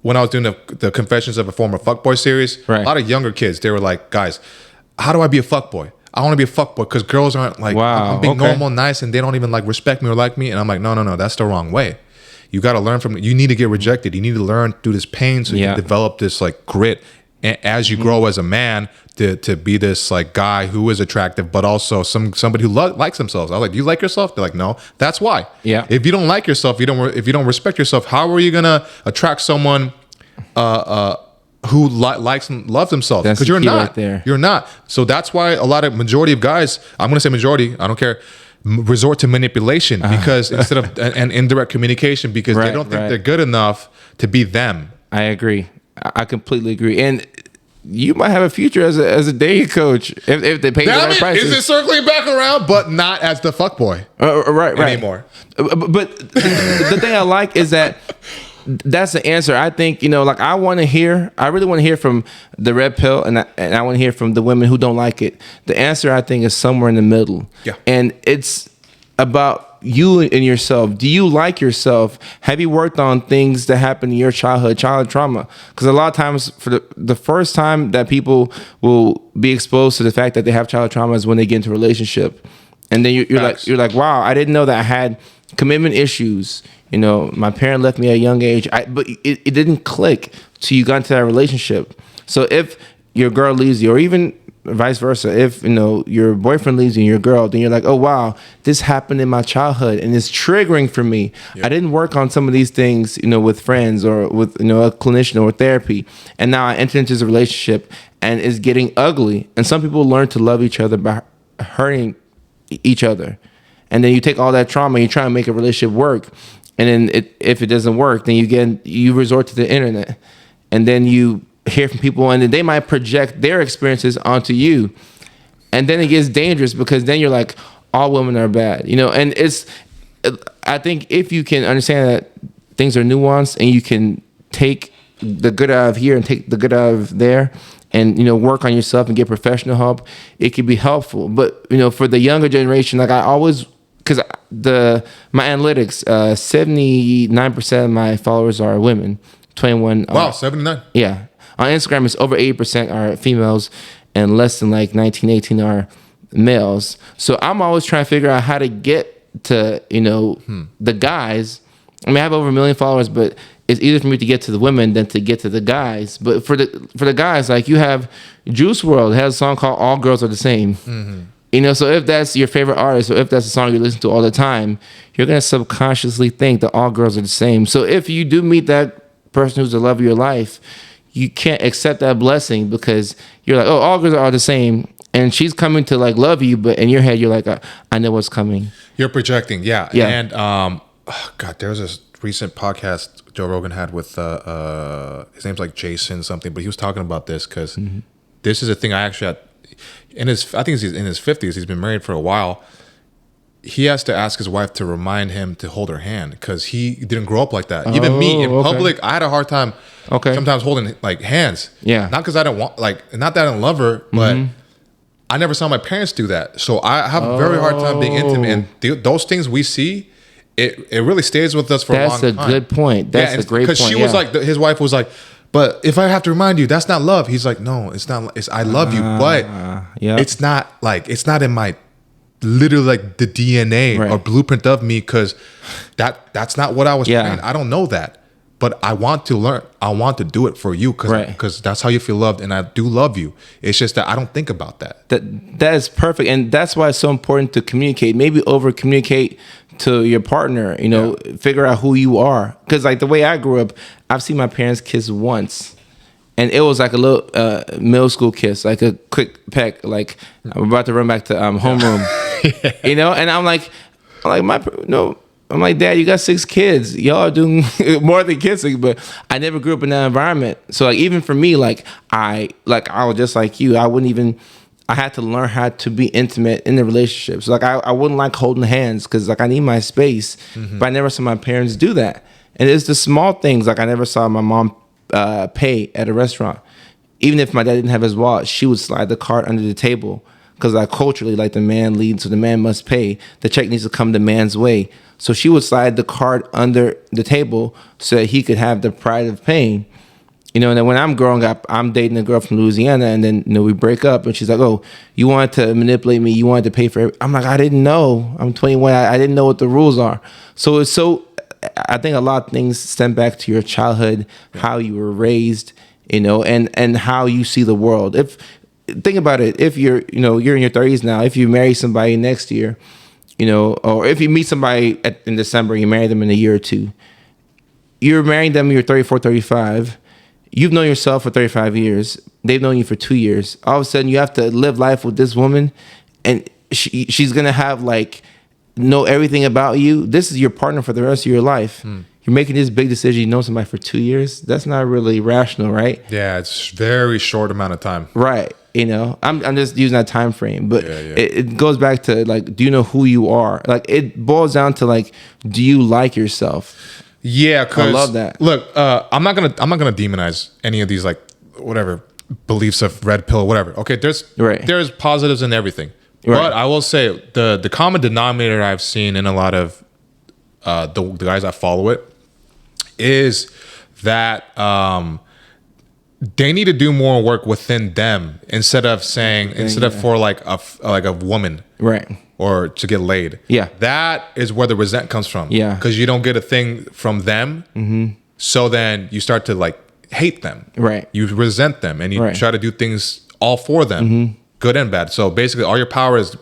when I was doing the Confessions of a Former Fuckboy series, a lot of younger kids, they were like, guys, how do I be a fuckboy? I want to be a fuckboy because girls aren't like, I'm being normal, nice, and they don't even like respect me or like me. And I'm like, no, that's the wrong way. You got to learn from, you need to get rejected. You need to learn through this pain so you can develop this like grit. And as you grow as a man, to be this like guy who is attractive, but also somebody who likes themselves. I was like, do you like yourself? They're like, no. That's why. Yeah. If you don't like yourself, if you don't respect yourself, how are you gonna attract someone who likes and loves themselves? Because you're not. Right there. You're not. So that's why majority of guys, I'm gonna say majority, I don't care, resort to manipulation because instead of an indirect communication because they don't think they're good enough to be them. I agree. I completely agree. And you might have a future as a dating coach if they pay the right prices. Is it circling back around, but not as the fuckboy right anymore? But the thing I like is that that's the answer. I think, like I really want to hear from the red pill, and I want to hear from the women who don't like it. The answer, I think, is somewhere in the middle. Yeah. And it's about you and yourself. Do you like yourself? Have you worked on things that happened in your childhood trauma? Because a lot of times, for the first time that people will be exposed to the fact that they have childhood trauma is when they get into a relationship, and then you're like, wow, I didn't know that I had commitment issues. My parent left me at a young age, but it didn't click till you got into that relationship. So if your girl leaves you, or even vice versa, if your boyfriend leaves you and your girl, then you're like, oh wow, this happened in my childhood and it's triggering for me. Yep. I didn't work on some of these things with friends or with a clinician or therapy, and now I enter into this relationship and it's getting ugly. And some people learn to love each other by hurting each other, and then you take all that trauma and you try to make a relationship work, and then if it doesn't work, then you resort to the internet, and then you hear from people, and then they might project their experiences onto you, and then it gets dangerous because then you're like, all women are bad, and I think if you can understand that things are nuanced, and you can take the good out of here and take the good out of there, and work on yourself and get professional help. It could be helpful. But for the younger generation, like I always, because my analytics, 79% of my followers are women, 21. Wow, 79. Yeah, on Instagram it's over 80% are females, and less than like 19, 18 are males. So I'm always trying to figure out how to get to the guys. I mean, I have over 1 million followers, but it's easier for me to get to the women than to get to the guys. But for the guys, like you have Juice WRLD has a song called "All Girls Are the Same." So if that's your favorite artist, or if that's a song you listen to all the time, you're gonna subconsciously think that all girls are the same. So if you do meet that person who's the love of your life, you can't accept that blessing because you're like, oh, all girls are the same. And she's coming to like love you, but in your head, you're like, I know what's coming. You're projecting, yeah. Yeah. And God, there was this recent podcast Joe Rogan had with his name's like Jason something, but he was talking about this because this is a thing I actually had I think he's in his 50s. He's been married for a while. He has to ask his wife to remind him to hold her hand because he didn't grow up like that. Even me in public, I had a hard time sometimes holding like hands. Yeah. Not because I don't want, like, not that I don't love her, but I never saw my parents do that. So I have a very hard time being intimate. And those things we see, it really stays with us for a long time. That's a good point. That's a great point. Because she was like, his wife was like, but if I have to remind you, that's not love. He's like, no, it's not. It's I love you, but it's not like, it's not in my literally like the DNA or blueprint of me because that's not what I was trained. I don't know that. But I want to learn. I want to do it for you because that's how you feel loved, and I do love you. It's just that I don't think about that. That is perfect, and that's why it's so important to communicate. Maybe over communicate to your partner. Figure out who you are. Because like the way I grew up, I've seen my parents kiss once, and it was like a little middle school kiss, like a quick peck. Like I'm about to run back to homeroom, And I'm like I'm like, Dad, you got 6 kids. Y'all are doing more than kissing, but I never grew up in that environment. So like, even for me, I was just like you. I had to learn how to be intimate in the relationships. So like I wouldn't like holding hands because like I need my space, but I never saw my parents do that. And it's the small things. Like I never saw my mom pay at a restaurant. Even if my dad didn't have his wallet, she would slide the card under the table because like culturally, like the man leads, so the man must pay. The check needs to come the man's way. So she would slide the card under the table so that he could have the pride of paying. And then when I'm growing up, I'm dating a girl from Louisiana, and then we break up, and she's like, "Oh, you wanted to manipulate me? You wanted to pay for it?" I'm like, "I didn't know. I'm 21. I didn't know what the rules are." So it's so. I think a lot of things stem back to your childhood, how you were raised, and how you see the world. Think about it. If you're in your 30s now, if you marry somebody next year, or if you meet somebody in December, you marry them in a year or two, you're marrying them, you're 34, 35. You've known yourself for 35 years. They've known you for 2 years. All of a sudden, you have to live life with this woman, and she's going to have, know everything about you. This is your partner for the rest of your life. You're making this big decision. You know somebody for 2 years. That's not really rational, right? Yeah, it's very short amount of time. Right. I'm just using that time frame, but it goes back to do you know who you are? It boils down to do you like yourself? Yeah, cause I love that. Look, I'm not gonna demonize any of these whatever beliefs of red pill, whatever. Okay, there's positives in everything, but I will say the common denominator I've seen in a lot of the guys that follow it is that they need to do more work within them instead of for a woman, right, or to get laid. Yeah, that is where the resent comes from. Yeah, because you don't get a thing from them, so then you start to hate them. Right, you resent them, and you try to do things all for them, good and bad. So basically, all your power is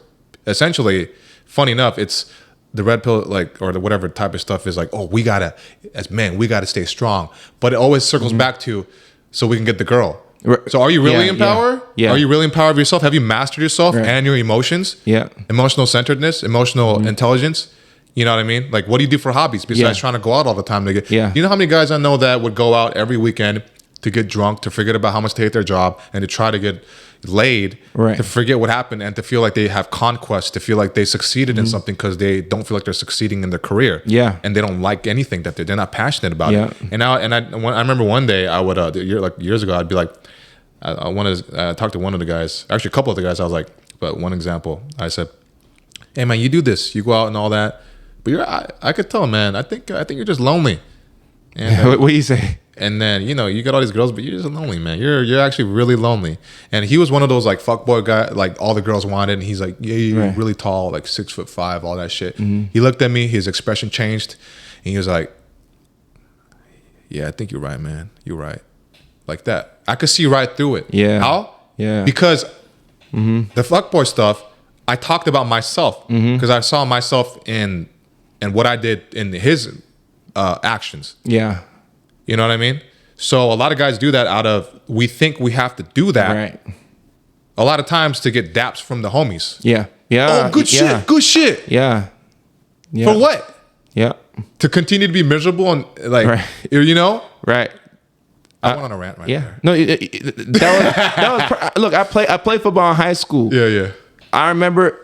essentially, funny enough, it's the red pill, or the whatever type of stuff is we gotta, as men, we gotta stay strong. But it always circles back to, so we can get the girl. So are you really in power? Yeah. Are you really in power of yourself? Have you mastered yourself and your emotions? Yeah. Emotional centeredness, emotional intelligence. You know what I mean? What do you do for hobbies besides trying to go out all the time to get? Yeah. You know how many guys I know that would go out every weekend to get drunk, to forget about how much they hate their job, and to try to get, laid Right. to forget what happened and to feel like they have conquest, to feel like they succeeded in something because they don't feel like they're succeeding in their career. Yeah. And they don't like anything that they're not passionate about Yeah. it. And I remember one day I would, years ago, I'd be like, I wanted to talk to one of the guys, actually a couple of the guys. I was like, but one example, I said, hey man, you do this, you go out and all that, but I could tell, man, I think you're just lonely. And What do you say? and then you got all these girls, but you're just lonely, man. You're actually really lonely. And he was one of those like fuckboy guy, like all the girls wanted. And he's like, yeah, you're Right. really tall, like 6'5", all that shit. He looked at me, his expression changed, and he was like, yeah, I think you're right, man. You're right. Like that. I could see right through it. Yeah. How? Yeah. Because the fuckboy stuff, I talked about myself because I saw myself in what I did in his actions. Yeah. You know what I mean? So a lot of guys do that out of, we think we have to do that. Right. A lot of times to get daps from the homies. Yeah. Yeah. Oh, good Yeah. shit. Good shit. Yeah. Yeah. For what? Yeah. To continue to be miserable and like, Right. you know? Right. I went on a rant right Yeah. there. No, that was look, I played football in high school. Yeah. I remember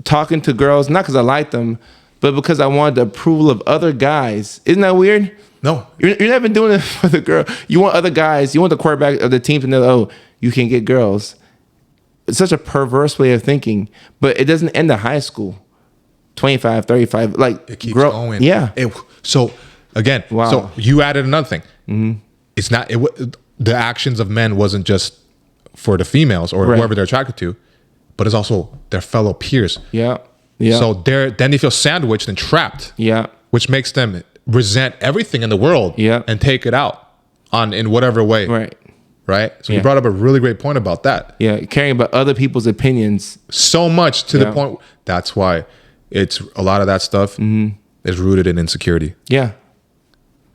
talking to girls, not because I liked them, but because I wanted the approval of other guys. Isn't that weird? No. You're not even doing it for the girl. You want other guys. You want the quarterback of the team to know, oh, you can get girls. It's such a perverse way of thinking, but it doesn't end at high school. 25, 35, like It keeps going. Yeah. So again, Wow. so you added another thing. It's not, the actions of men wasn't just for the females or Right. whoever they're attracted to, but it's also their fellow peers. Yeah. Yeah. So then they feel sandwiched and trapped, yeah. which makes them resent everything in the world Yeah. and take it out in whatever way. Right. Right. So Yeah. you brought up a really great point about that. Yeah. Caring about other people's opinions. So much to the Yeah. point. That's why it's a lot of that stuff is rooted in insecurity. Yeah.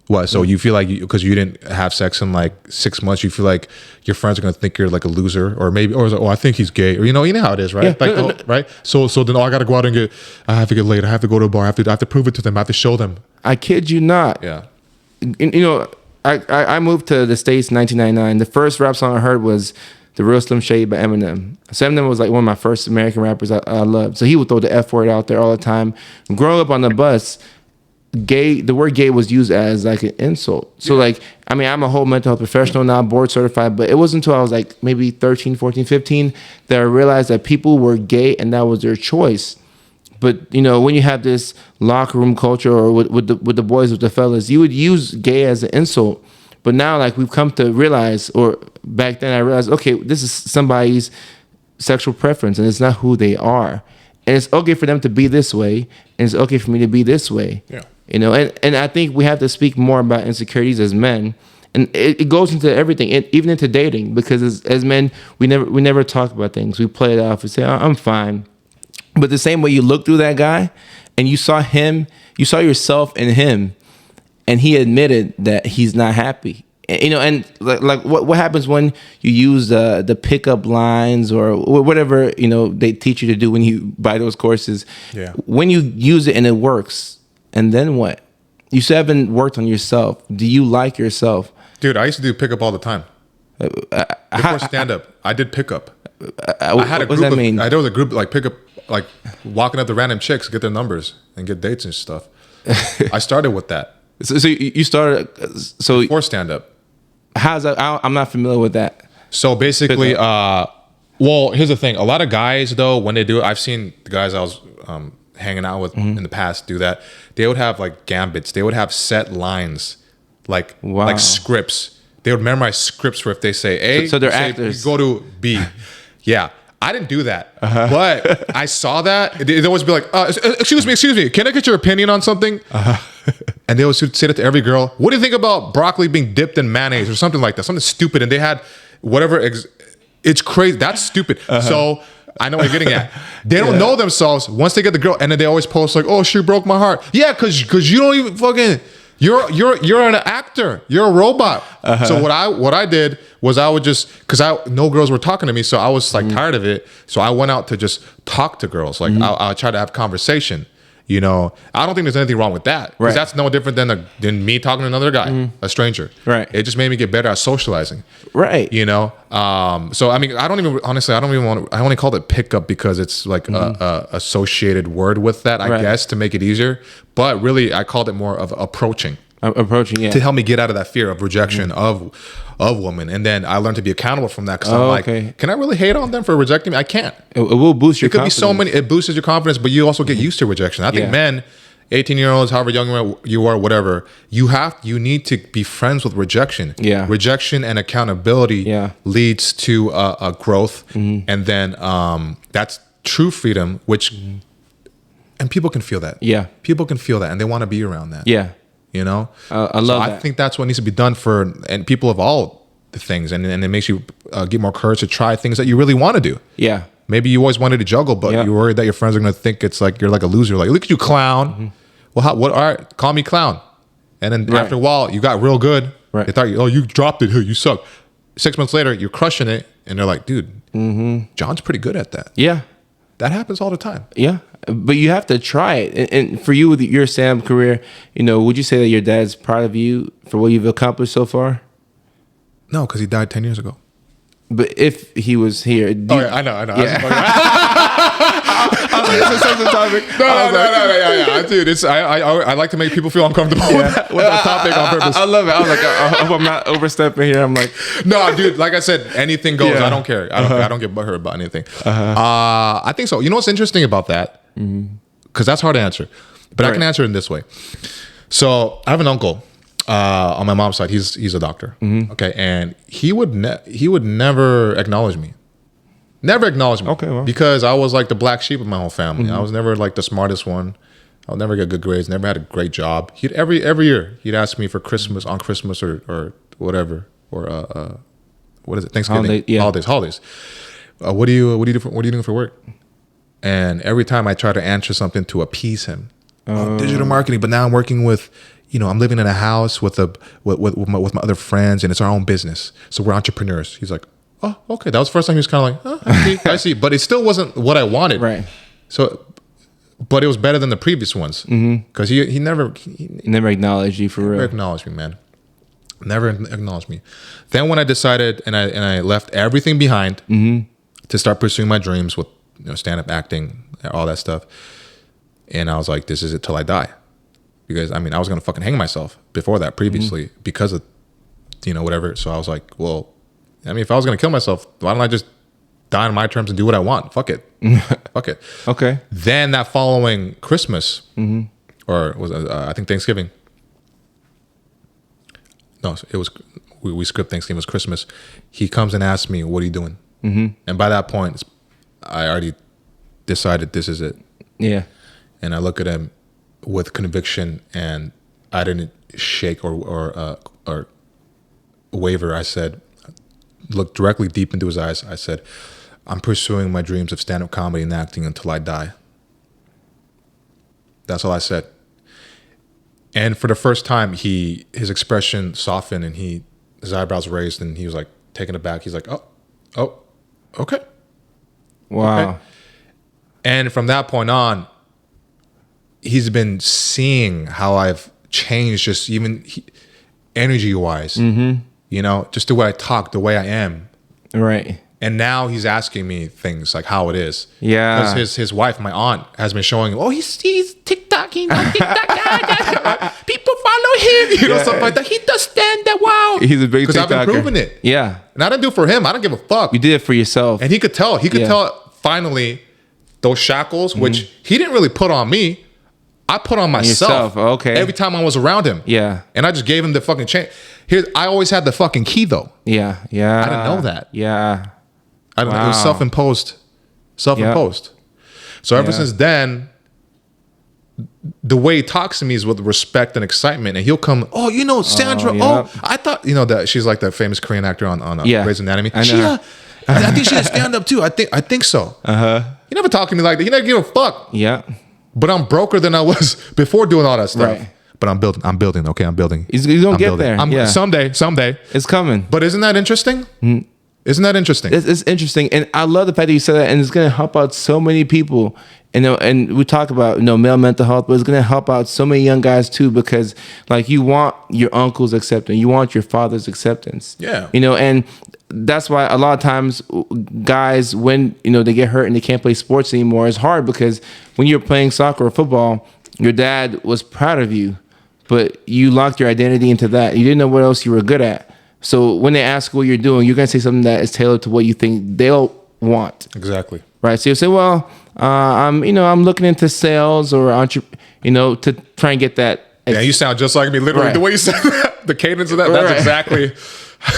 What? So you feel like because you didn't have sex in like 6 months, you feel like your friends are gonna think you're like a loser, or maybe, or I think he's gay, or you know how it is, right? Yeah. Like, right? So then I gotta go out and I have to get laid. I have to go to a bar. I have to prove it to them. I have to show them. I kid you not. Yeah. You know, I moved to the States in 1999. The first rap song I heard was The Real Slim Shady by Eminem. So Eminem was like one of my first American rappers I loved. So he would throw the F word out there all the time. Growing up on the bus, the word gay was used as like an insult. So like, I mean, I'm a whole mental health professional now, board certified, but it wasn't until I was like maybe 13, 14, 15 that I realized that people were gay and that was their choice. But you know, when you have this locker room culture or with the boys, with the fellas, you would use gay as an insult. But now, like, we've come to realize, or back then I realized, okay, this is somebody's sexual preference and it's not who they are. And it's okay for them to be this way, and it's okay for me to be this way. Yeah. You know, and I think we have to speak more about insecurities as men. And it goes into everything, even into dating, because as men, we never talk about things. We play it off. We say, oh, I'm fine. But the same way you look through that guy and you saw yourself in him, and he admitted that he's not happy. You know, and like what happens when you use the pickup lines or whatever, you know, they teach you to do when you buy those courses. Yeah. When you use it and it works, and then what? You still haven't worked on yourself. Do you like yourself? Dude, I used to do pickup all the time. Before stand up, I did pickup. I had a what does group that mean? there was a group like pickup, like walking up to random chicks, get their numbers and get dates and stuff. I started with that So you started. So before stand up. how's that? I'm not familiar with that. So basically, well, here's the thing. A lot of guys, though, when they do it, I've seen the guys I was hanging out with in the past do that. They would have like gambits. They would have set lines, like Wow. like scripts. They would memorize scripts for if they say A, So they're say, actors. Go to B. Yeah. I didn't do that, but I saw that. They'd always be like, excuse me, can I get your opinion on something? And they would say that to every girl. What do you think about broccoli being dipped in mayonnaise or something like that? Something stupid. And they had whatever. It's crazy. That's stupid. So I know what you're getting at. They don't know themselves once they get the girl. And then they always post like, oh, she broke my heart. Yeah, because you don't even fucking... You're an actor. You're a robot. So what I did was I would just, because no girls were talking to me, so I was like tired of it. So I went out to just talk to girls. Like I tried to have conversation. You know, I don't think there's anything wrong with that. Because that's no different than me talking to another guy, a stranger. Right. It just made me get better at socializing. Right. You know? So, I mean, I only called it pickup because it's like a associated word with that, I guess, to make it easier. But really, I called it more of approaching. To help me get out of that fear of rejection of women. And then I learned to be accountable from that because I'm like, can I really hate on them for rejecting me? I can't. It will boost your confidence. It could be so many, it boosts your confidence, but you also get used to rejection. I think men, 18-year-olds, however young you are, whatever, you need to be friends with rejection. Yeah. Rejection and accountability leads to a growth. And then that's true freedom, which, and people can feel that. Yeah. People can feel that and they want to be around that. Yeah. You know, I love that. I think that's what needs to be done for and people of all the things, and it makes you get more courage to try things that you really want to do. Yeah, maybe you always wanted to juggle, but you're worried that your friends are going to think it's like you're like a loser. Like, look at you, clown. Well, what? All right, call me clown. And then after a while, you got real good. Right. They thought, you dropped it. You suck. 6 months later, you're crushing it, and they're like, dude, John's pretty good at that. Yeah, that happens all the time. Yeah. But you have to try it. And for you with your stand-up career, you know, would you say that your dad's proud of you for what you've accomplished so far? No, because he died 10 years ago. But if he was here, I know. Yeah. No, dude. I like to make people feel uncomfortable with that topic on purpose. I love it. I was like, I hope I'm not overstepping here. I'm like, no, dude. Like I said, anything goes. I don't care. I don't get butthurt about anything. I think so. You know what's interesting about that? Because that's hard to answer, but I can answer it in this way. So I have an uncle. On my mom's side, he's a doctor. Okay, and he would never acknowledge me. Never acknowledge me. Okay, well. Because I was like the black sheep of my whole family. I was never like the smartest one. I'll never get good grades. Never had a great job. Every year he'd ask me for Christmas or whatever or what is it, Thanksgiving, holidays. What do you doing for work? And every time I try to answer something to appease him, digital marketing. But now I'm working with. You know, I'm living in a house with my other friends, and it's our own business. So we're entrepreneurs. He's like, oh, okay. That was the first time he was kind of like, oh, I see. But it still wasn't what I wanted. Right. So, but it was better than the previous ones. Because he never acknowledged you for real. Never acknowledged me, man. Never acknowledged me. Then when I decided and I left everything behind to start pursuing my dreams with stand-up acting, all that stuff. And I was like, this is it till I die. Because, I mean, I was going to fucking hang myself before that previously because of, whatever. So I was like, well, I mean, if I was going to kill myself, why don't I just die on my terms and do what I want? Fuck it. Fuck it. Okay. Then that following Christmas, or was I think Thanksgiving. No, it was, we skipped Thanksgiving, it was Christmas. He comes and asks me, what are you doing? And by that point, I already decided this is it. Yeah. And I look at him with conviction, and I didn't shake or waver. I said, looked directly deep into his eyes. I said, I'm pursuing my dreams of stand-up comedy and acting until I die. That's all I said. And for the first time, his expression softened, and his eyebrows raised, and he was like taken aback. He's like, oh, okay. Wow. Okay. And from that point on, he's been seeing how I've changed, just even energy-wise. Just the way I talk, the way I am. Right. And now he's asking me things like how it is. Yeah. Because his wife, my aunt, has been showing him, he's Tic Toc, Tic Toc. People follow him, stuff like that. He does stand up, wow. He's a big Because I've been proving it. Yeah. And I didn't do it for him. I don't give a fuck. You did it for yourself. And he could tell. He could tell finally those shackles, which he didn't really put on me. I put on myself. Okay. Every time I was around him. Yeah. And I just gave him the fucking chain. I always had the fucking key though. Yeah. I didn't know that. Yeah. I don't know. It was self-imposed. So ever since then, the way he talks to me is with respect and excitement. And he'll come, Sandra, I thought, that she's like that famous Korean actor on Grey's Anatomy. I know. I think she has stand up too. I think so. He never talked to me like that. He never give a fuck. Yeah. But I'm broker than I was before doing all that stuff. Right. But I'm building. Okay, I'm building. He's gonna get there. Someday. It's coming. But isn't that interesting? Isn't Isn't that interesting? It's interesting, and I love the fact that you said that, and it's going to help out so many people. And we talk about male mental health, but it's going to help out so many young guys too, because like you want your uncle's acceptance, you want your father's acceptance. Yeah. And that's why a lot of times guys, when they get hurt and they can't play sports anymore, it's hard because when you're playing soccer or football, your dad was proud of you, but you locked your identity into that. You didn't know what else you were good at. So when they ask what you're doing, you're going to say something that is tailored to what you think they'll want. Exactly. Right. So you say, well, I'm looking into sales or to try and get that. Yeah, you sound just like me. Literally, right. The way you said that, the cadence of that, that's exactly.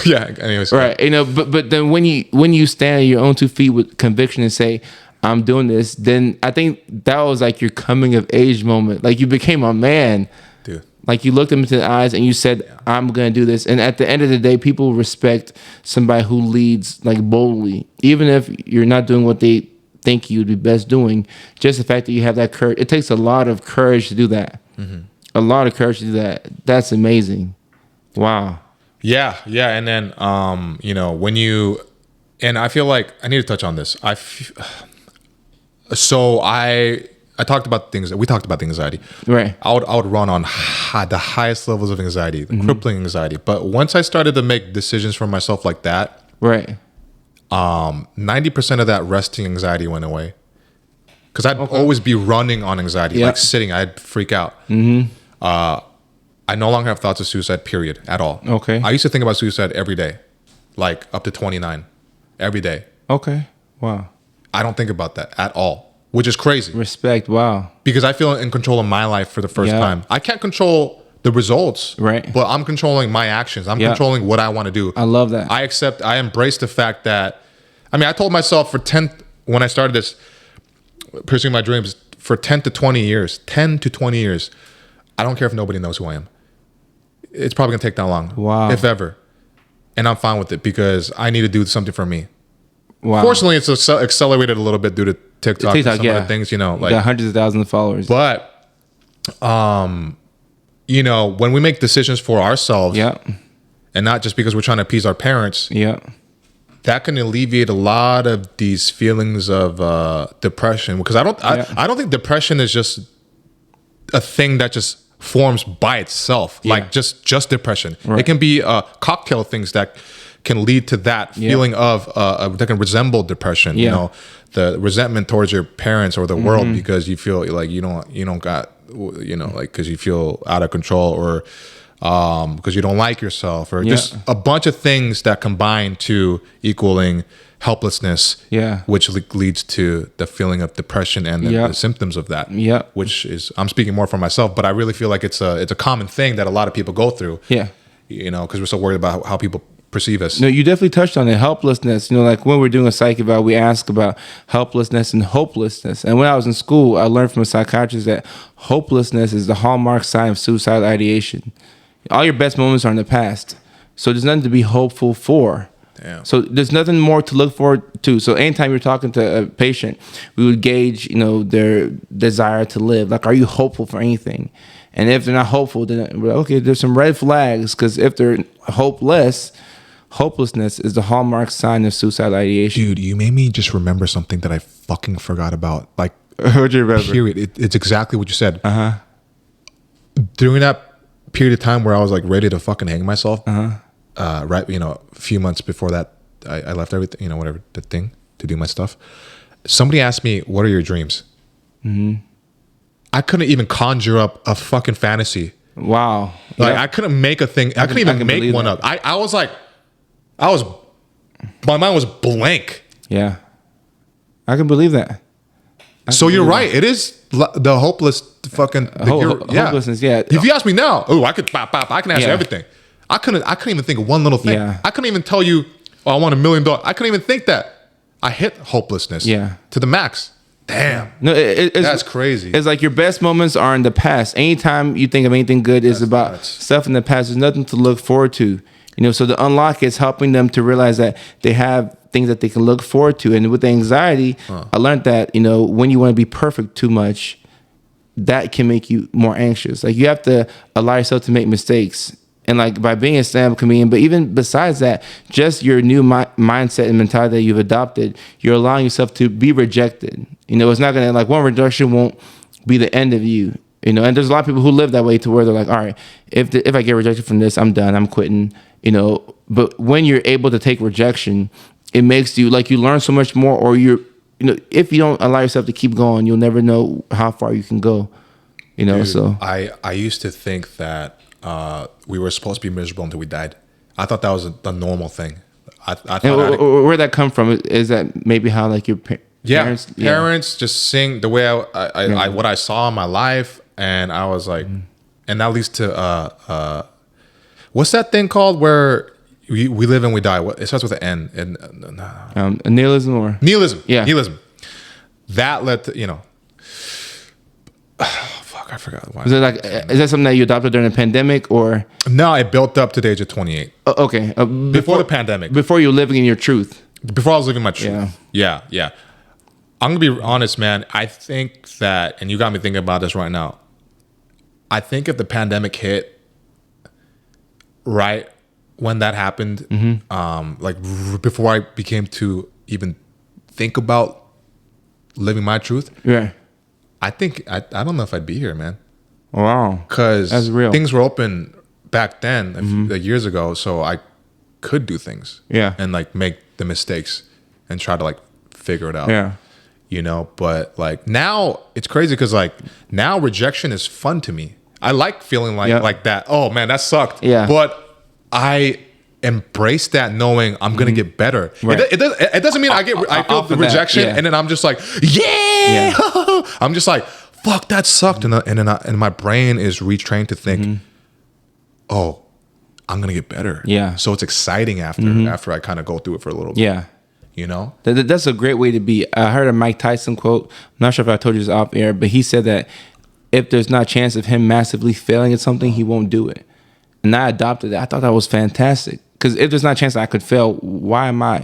Yeah. Anyways. Right. But then when you stand on your own 2 feet with conviction and say, I'm doing this, then I think that was like your coming of age moment. Like you became a man. Dude. Like you looked them into the eyes and you said, I'm going to do this. And at the end of the day, people respect somebody who leads like boldly, even if you're not doing what they think you'd be best doing. Just the fact that you have that courage, it takes a lot of courage to do that. Mm-hmm. A lot of courage to do that. That's amazing. Wow. Yeah. And then, when you, and I feel like I need to touch on this. I talked about things. We talked about the anxiety. Right. I would run on the highest levels of anxiety, the crippling anxiety. But once I started to make decisions for myself like that, right, 90% of that resting anxiety went away. Because I'd always be running on anxiety, like sitting. I'd freak out. Mm-hmm. I no longer have thoughts of suicide. Period. At all. Okay. I used to think about suicide every day, like up to 29, every day. Okay. Wow. I don't think about that at all, which is crazy. Respect. Wow. Because I feel in control of my life for the first time. I can't control the results, right? But I'm controlling my actions. I'm controlling what I want to do. I love that. I embrace the fact that, I told myself when I started this, pursuing my dreams, for 10 to 20 years, I don't care if nobody knows who I am. It's probably gonna take that long. Wow. If ever. And I'm fine with it because I need to do something for me. Wow. Fortunately, it's accelerated a little bit due to TikTok and some of the things, you got hundreds of thousands of followers. But, when we make decisions for ourselves, and not just because we're trying to appease our parents, that can alleviate a lot of these feelings of depression. Because I don't think depression is just a thing that just forms by itself, like just depression. Right. It can be a cocktail of things that can lead to that feeling of that can resemble depression. The resentment towards your parents or the world because you feel like you don't got like because you feel out of control or because you don't like yourself or just a bunch of things that combine to equaling helplessness, which leads to the feeling of depression and the symptoms of that, which is, I'm speaking more for myself, but I really feel like it's a common thing that a lot of people go through, because we're so worried about how people perceive us. No, you definitely touched on it. Helplessness, like when we're doing a psych eval, we ask about helplessness and hopelessness. And when I was in school, I learned from a psychiatrist that hopelessness is the hallmark sign of suicidal ideation. All your best moments are in the past. So there's nothing to be hopeful for. Damn. So there's nothing more to look forward to. So anytime you're talking to a patient, we would gauge, their desire to live. Like, are you hopeful for anything? And if they're not hopeful, then we're like, okay, there's some red flags. Because if they're hopelessness is the hallmark sign of suicidal ideation. Dude, you made me just remember something that I fucking forgot about. Like, what'd you remember? Period. It's exactly what you said. During that period of time where I was like ready to fucking hang myself, right, a few months before that, I left everything, whatever, the thing to do my stuff. Somebody asked me, what are your dreams? I couldn't even conjure up a fucking fantasy. Wow. Like, I couldn't make a thing. I couldn't even make one up. I was like, my mind was blank. Yeah. I can believe that. So you're right. It is the hopeless fucking hopelessness. Yeah. If you ask me now, I can answer everything. I couldn't even think of one little thing. Yeah. I couldn't even tell you, I want $1 million. I couldn't even think that. I hit hopelessness. To the max. Damn. No, that's crazy. It's like your best moments are in the past. Anytime you think of anything good, is about stuff in the past. There's nothing to look forward to. So the unlock is helping them to realize that they have things that they can look forward to. And with the anxiety, I learned that, when you want to be perfect too much, that can make you more anxious. Like, you have to allow yourself to make mistakes. And like by being a stand-up comedian, but even besides that, just your new mindset and mentality that you've adopted, you're allowing yourself to be rejected. You know, it's not gonna, like, one rejection won't be the end of you. You know, and there's a lot of people who live that way to where they're like, all right, if I get rejected from this, I'm done, I'm quitting. You know, but when you're able to take rejection, it makes you, like, you learn so much more, or you know, if you don't allow yourself to keep going, you'll never know how far you can go. You know, Dude, so I used to think that we were supposed to be miserable until we died. I thought that was a normal thing. I thought where'd that come from? Is that maybe how, like, your parents just seeing the way I what I saw in my life, and I was like, and that leads to what's that thing called where we live and we die? What, it starts with an N. And nihilism or nihilism. Yeah, nihilism. That led to, you know. I forgot why. Is that something that you adopted during the pandemic, or? No, it built up to the age of 28. Okay. Before the pandemic. Before you were living in your truth. Before I was living my truth. Yeah. I'm going to be honest, man. I think that, and you got me thinking about this right now. I think if the pandemic hit right when that happened, like before I became to even think about living my truth. Yeah. I think I don't know if I'd be here, man. Wow, because things were open back then, like years ago, so I could do things, and like make the mistakes and try to like figure it out, you know. But like now, it's crazy because like now rejection is fun to me. I like feeling like that. Oh man, that sucked. Yeah, but I embrace that knowing I'm gonna get better. Right. It doesn't mean I feel the rejection and then I'm just like I'm just like, fuck, that sucked, and my brain is retrained to think, oh, I'm gonna get better. Yeah, so it's exciting after I kind of go through it for a little bit. Yeah, you know, that's a great way to be. I heard a Mike Tyson quote. I'm not sure if I told you this off air, but he said that if there's not a chance of him massively failing at something, he won't do it. And I adopted it. I thought that was fantastic. Because if there's not a chance that I could fail, why am I?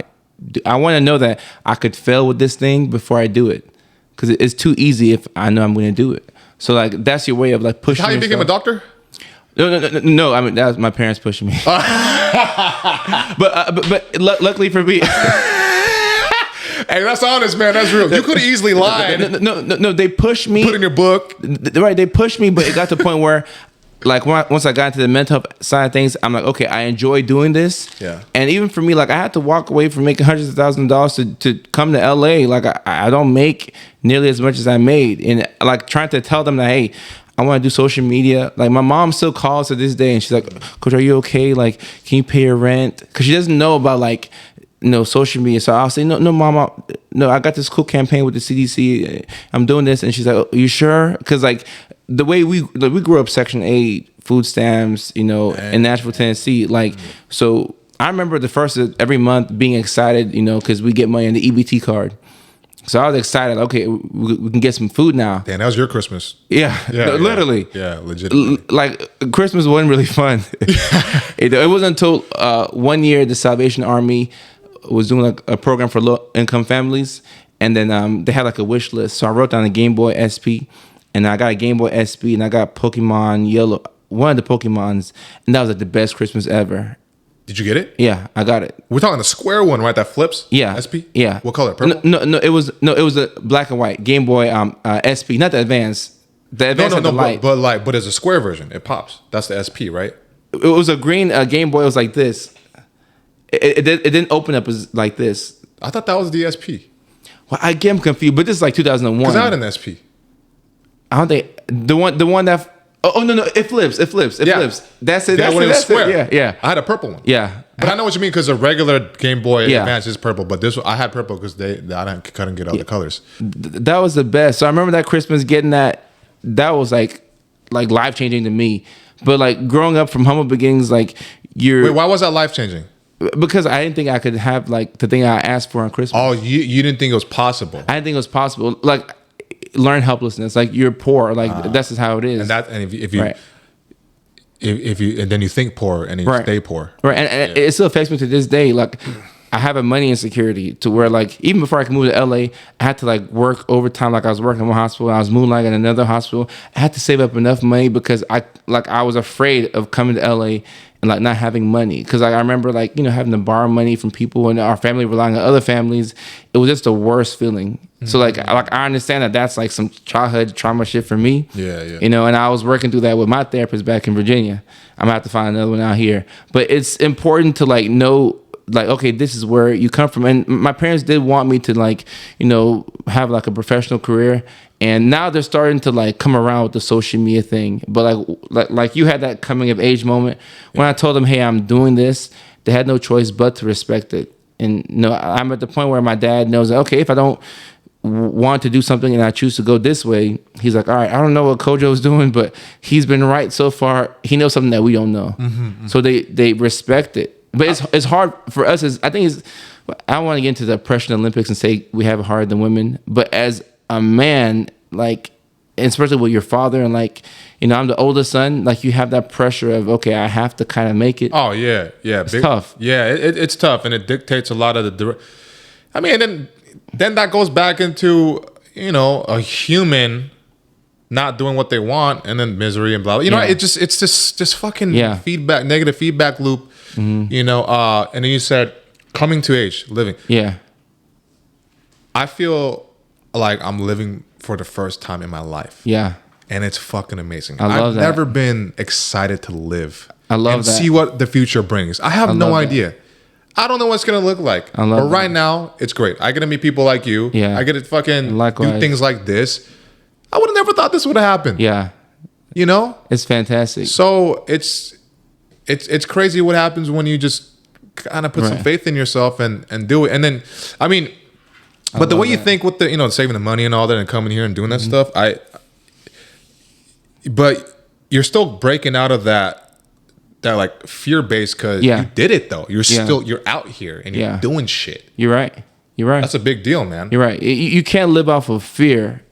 I want to know that I could fail with this thing before I do it. Because it's too easy if I know I'm going to do it. So like that's your way of like pushing. How you became a doctor? No. I mean, that was my parents pushing me. but luckily for me. Hey, that's honest, man. That's real. You could have easily lied. No. They pushed me. Put in your book. Right. They pushed me, but it got to the point where, like, once I got into the mental side of things, I'm like, okay, I enjoy doing this. Yeah. And even for me, like, I had to walk away from making hundreds of thousands of dollars to come to LA. Like, I don't make nearly as much as I made. And like trying to tell them that, hey, I want to do social media. Like, my mom still calls to this day and she's like, Coach, are you okay? Like, can you pay your rent? Because she doesn't know about, like, you know, social media. So I'll say, no, mama, no, I got this cool campaign with the CDC. I'm doing this. And she's like, oh, you sure? Because like the way we grew up Section 8, food stamps, you know, in Nashville, Tennessee. Like, so I remember the first of every month being excited, you know, because we get money on the EBT card. So I was excited. Okay, we can get some food now. Damn, that was your Christmas. Yeah, literally. Yeah, legitimately. Like Christmas wasn't really fun. It wasn't until 1 year the Salvation Army was doing like a program for low income families, and then they had like a wish list. So I wrote down a Game Boy SP, and I got a Game Boy SP, and I got Pokemon Yellow, one of the Pokemons, and that was like the best Christmas ever. Did you get it? Yeah, I got it. We're talking the square one, right? That flips. Yeah. SP. Yeah. What color? Purple. No. It was a black and white Game Boy SP, not the advanced. The advanced had the light. But it's a square version. It pops. That's the SP, right? It was a green Game Boy. It was like this. It didn't open up as like this. I thought that was the SP. Well, I get confused, but this is like 2001. Because I had an SP. I don't think the one that. Oh no! It flips. It flips. That's it. That's square. It. Yeah. I had a purple one. Yeah. But I know what you mean because a regular Game Boy Advance is purple, but this one, I had purple because I couldn't get all the colors. That was the best. So I remember that Christmas getting that. That was like life changing to me. But like growing up from humble beginnings, like Wait, why was that life changing? Because I didn't think I could have like the thing I asked for on Christmas. Oh, you didn't think it was possible? I didn't think it was possible. Like learn helplessness. Like you're poor. Like that's just how it is. And if you and then you think poor and you stay poor. Right. And it still affects me to this day. Like I have a money insecurity to where like even before I could move to LA, I had to like work overtime. Like I was working in one hospital, I was moonlighting in another hospital. I had to save up enough money because I was afraid of coming to LA and like not having money. Because like, I remember like, you know, having to borrow money from people and our family relying on other families. It was just the worst feeling. So like I understand that that's like some childhood trauma shit for me. Yeah. You know, and I was working through that with my therapist back in Virginia. I'm gonna have to find another one out here. But it's important to like know, like, okay, this is where you come from. And my parents did want me to like, you know, have like a professional career. And now they're starting to like come around with the social media thing. But like you had that coming of age moment when I told them, hey, I'm doing this. They had no choice but to respect it. And you know, I'm at the point where my dad knows that, okay, if I don't want to do something and I choose to go this way, he's like, all right, I don't know what Kojo's doing, but he's been right so far. He knows something that we don't know. So they respect it. But it's hard for us. I don't want to get into the oppression Olympics and say we have it harder than women, but as a man, like, especially with your father, and like, you know, I'm the oldest son, like you have that pressure of, okay, I have to kind of make it. Oh yeah. It's tough. Yeah, it's tough, and it dictates a lot of the. I mean, and then that goes back into, you know, a human not doing what they want, and then misery and blah blah. You know, it's just fucking feedback, negative feedback loop. You know, and then you said coming to age, living. Yeah. I feel like I'm living for the first time in my life. Yeah. And it's fucking amazing. I've never been excited to live. I love and that. see what the future brings. I have no idea. I don't know what's gonna look like. But right now, it's great. I get to meet people like you. Yeah. I get to fucking Likewise. do things like this. I would have never thought this would have happened. Yeah. You know? It's fantastic. So it's crazy what happens when you just kind of put some faith in yourself and do it. And then, I mean, but the way you think with the, you know, saving the money and all that and coming here and doing that stuff, but you're still breaking out of that like fear base, because you did it though. You're out here and you're doing shit. You're right. That's a big deal, man. You're right. You can't live off of fear.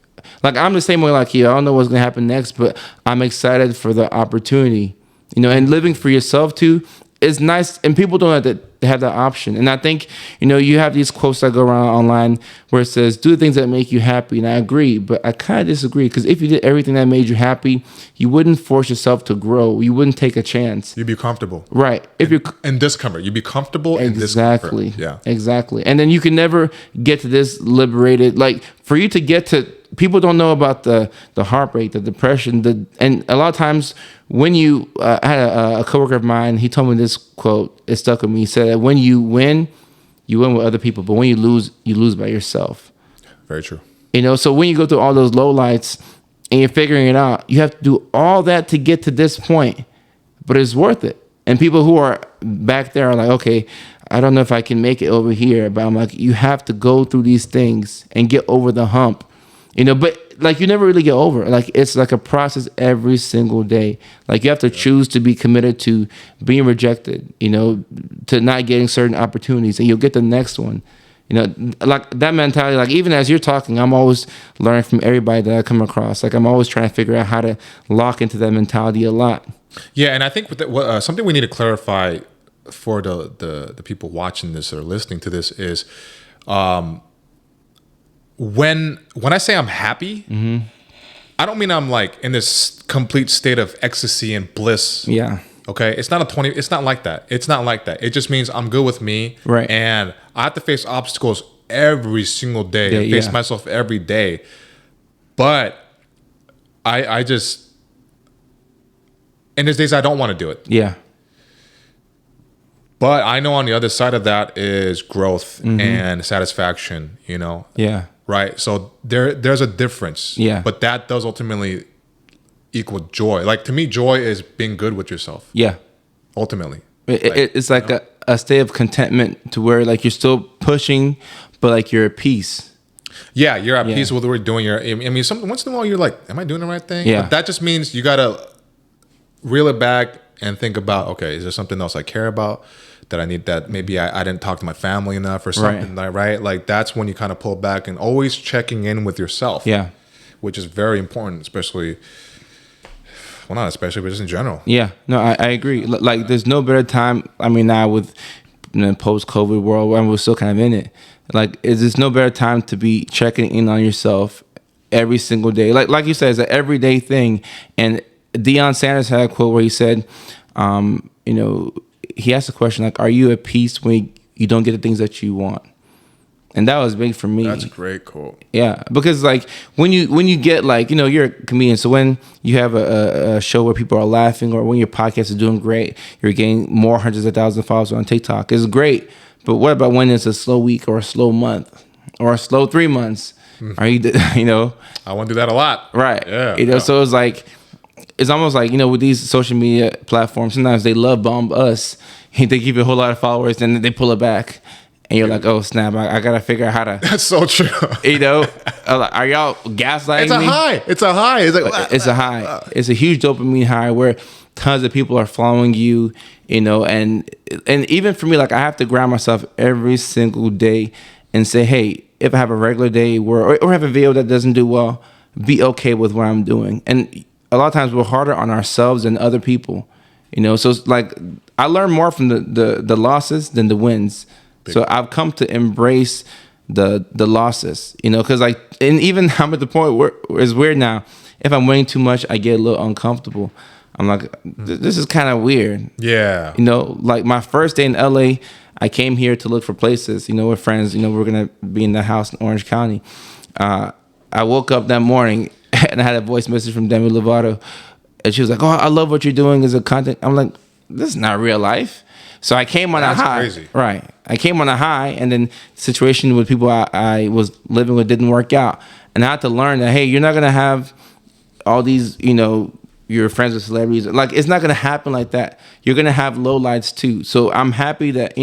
Like I'm the same way like you. I don't know what's gonna happen next, but I'm excited for the opportunity. You know, and living for yourself too is nice, and people don't have that option. And I think, you know, you have these quotes that go around online where it says, do the things that make you happy. And I agree, but I kind of disagree, because if you did everything that made you happy, you wouldn't force yourself to grow. You wouldn't take a chance. You'd be comfortable. Right. If you're in discomfort, you'd be comfortable in discomfort. Yeah. Exactly. And then you can never get to this liberated, like for you to get to, people don't know about the heartbreak, the depression, and a lot of times when you, I had a coworker of mine, he told me this quote, it stuck with me. He said that when you win with other people, but when you lose by yourself. Very true. You know, so when you go through all those lowlights and you're figuring it out, you have to do all that to get to this point, but it's worth it. And people who are back there are like, okay, I don't know if I can make it over here, but I'm like, you have to go through these things and get over the hump. You know, but like you never really get over it. Like it's like a process every single day. Like you have to choose to be committed to being rejected, you know, to not getting certain opportunities, and you'll get the next one. You know, like that mentality, like even as you're talking, I'm always learning from everybody that I come across. Like I'm always trying to figure out how to lock into that mentality a lot. Yeah. And I think with something we need to clarify for the people watching this or listening to this is, when I say I'm happy, I don't mean I'm like in this complete state of ecstasy and bliss. Yeah. Okay. It's not like that. It's not like that. It just means I'm good with me. Right. And I have to face obstacles every single day. I face myself every day. But I just, and there's days I don't want to do it. Yeah. But I know on the other side of that is growth and satisfaction, you know? Yeah. Right. So there's a difference. Yeah. But that does ultimately equal joy. Like to me, joy is being good with yourself. Yeah. Ultimately. It's like a state of contentment to where like you're still pushing, but like you're at peace. Yeah, you're at peace with what we're doing. I mean, once in a while you're like, am I doing the right thing? Yeah. But that just means you gotta reel it back and think about, okay, is there something else I care about that I need, that maybe I didn't talk to my family enough or something, right? Like that's when you kind of pull back and always checking in with yourself. Yeah. Which is very important, especially, well, not especially, but just in general. Yeah, no, I agree. Like there's no better time. I mean, now with the post-COVID world, when we're still kind of in it, like there's no better time to be checking in on yourself every single day. Like you said, it's an everyday thing. And Deion Sanders had a quote where he said, he asked the question like, "Are you at peace when you don't get the things that you want?" And that was big for me. That's a great quote. Yeah, because like when you get like, you're a comedian, so when you have a show where people are laughing, or when your podcast is doing great, you're getting more hundreds of thousands of followers on TikTok. It's great, but what about when it's a slow week or a slow month or a slow 3 months? Are you I want to do that a lot. Right. Yeah. So it's like, it's almost like, with these social media platforms, sometimes they love bomb us. They give you a whole lot of followers, then they pull it back. And you're like, oh snap! I gotta figure out how to. That's so true. Are y'all gaslighting It's a me? high. It's a high. It's like it's a high. It's a huge dopamine high where tons of people are following you. And even for me, like I have to ground myself every single day and say, hey, if I have a regular day or have a video that doesn't do well, be okay with what I'm doing. And a lot of times we're harder on ourselves than other people. So it's like I learn more from the losses than the wins. So I've come to embrace the losses, because like, and even I'm at the point where it's weird now. If I'm winning too much, I get a little uncomfortable. I'm like, this is kind of weird. Yeah. Like my first day in LA, I came here to look for places, with friends, we're going to be in the house in Orange County. I woke up that morning and I had a voice message from Demi Lovato, and she was like, oh, I love what you're doing as a content. I'm like, this is not real life. So I came on a high. Crazy. Right. I came on a high, and then the situation with people I was living with didn't work out. And I had to learn that, hey, you're not going to have all these, you're friends with celebrities. Like, it's not going to happen like that. You're going to have lowlights too. So I'm happy that,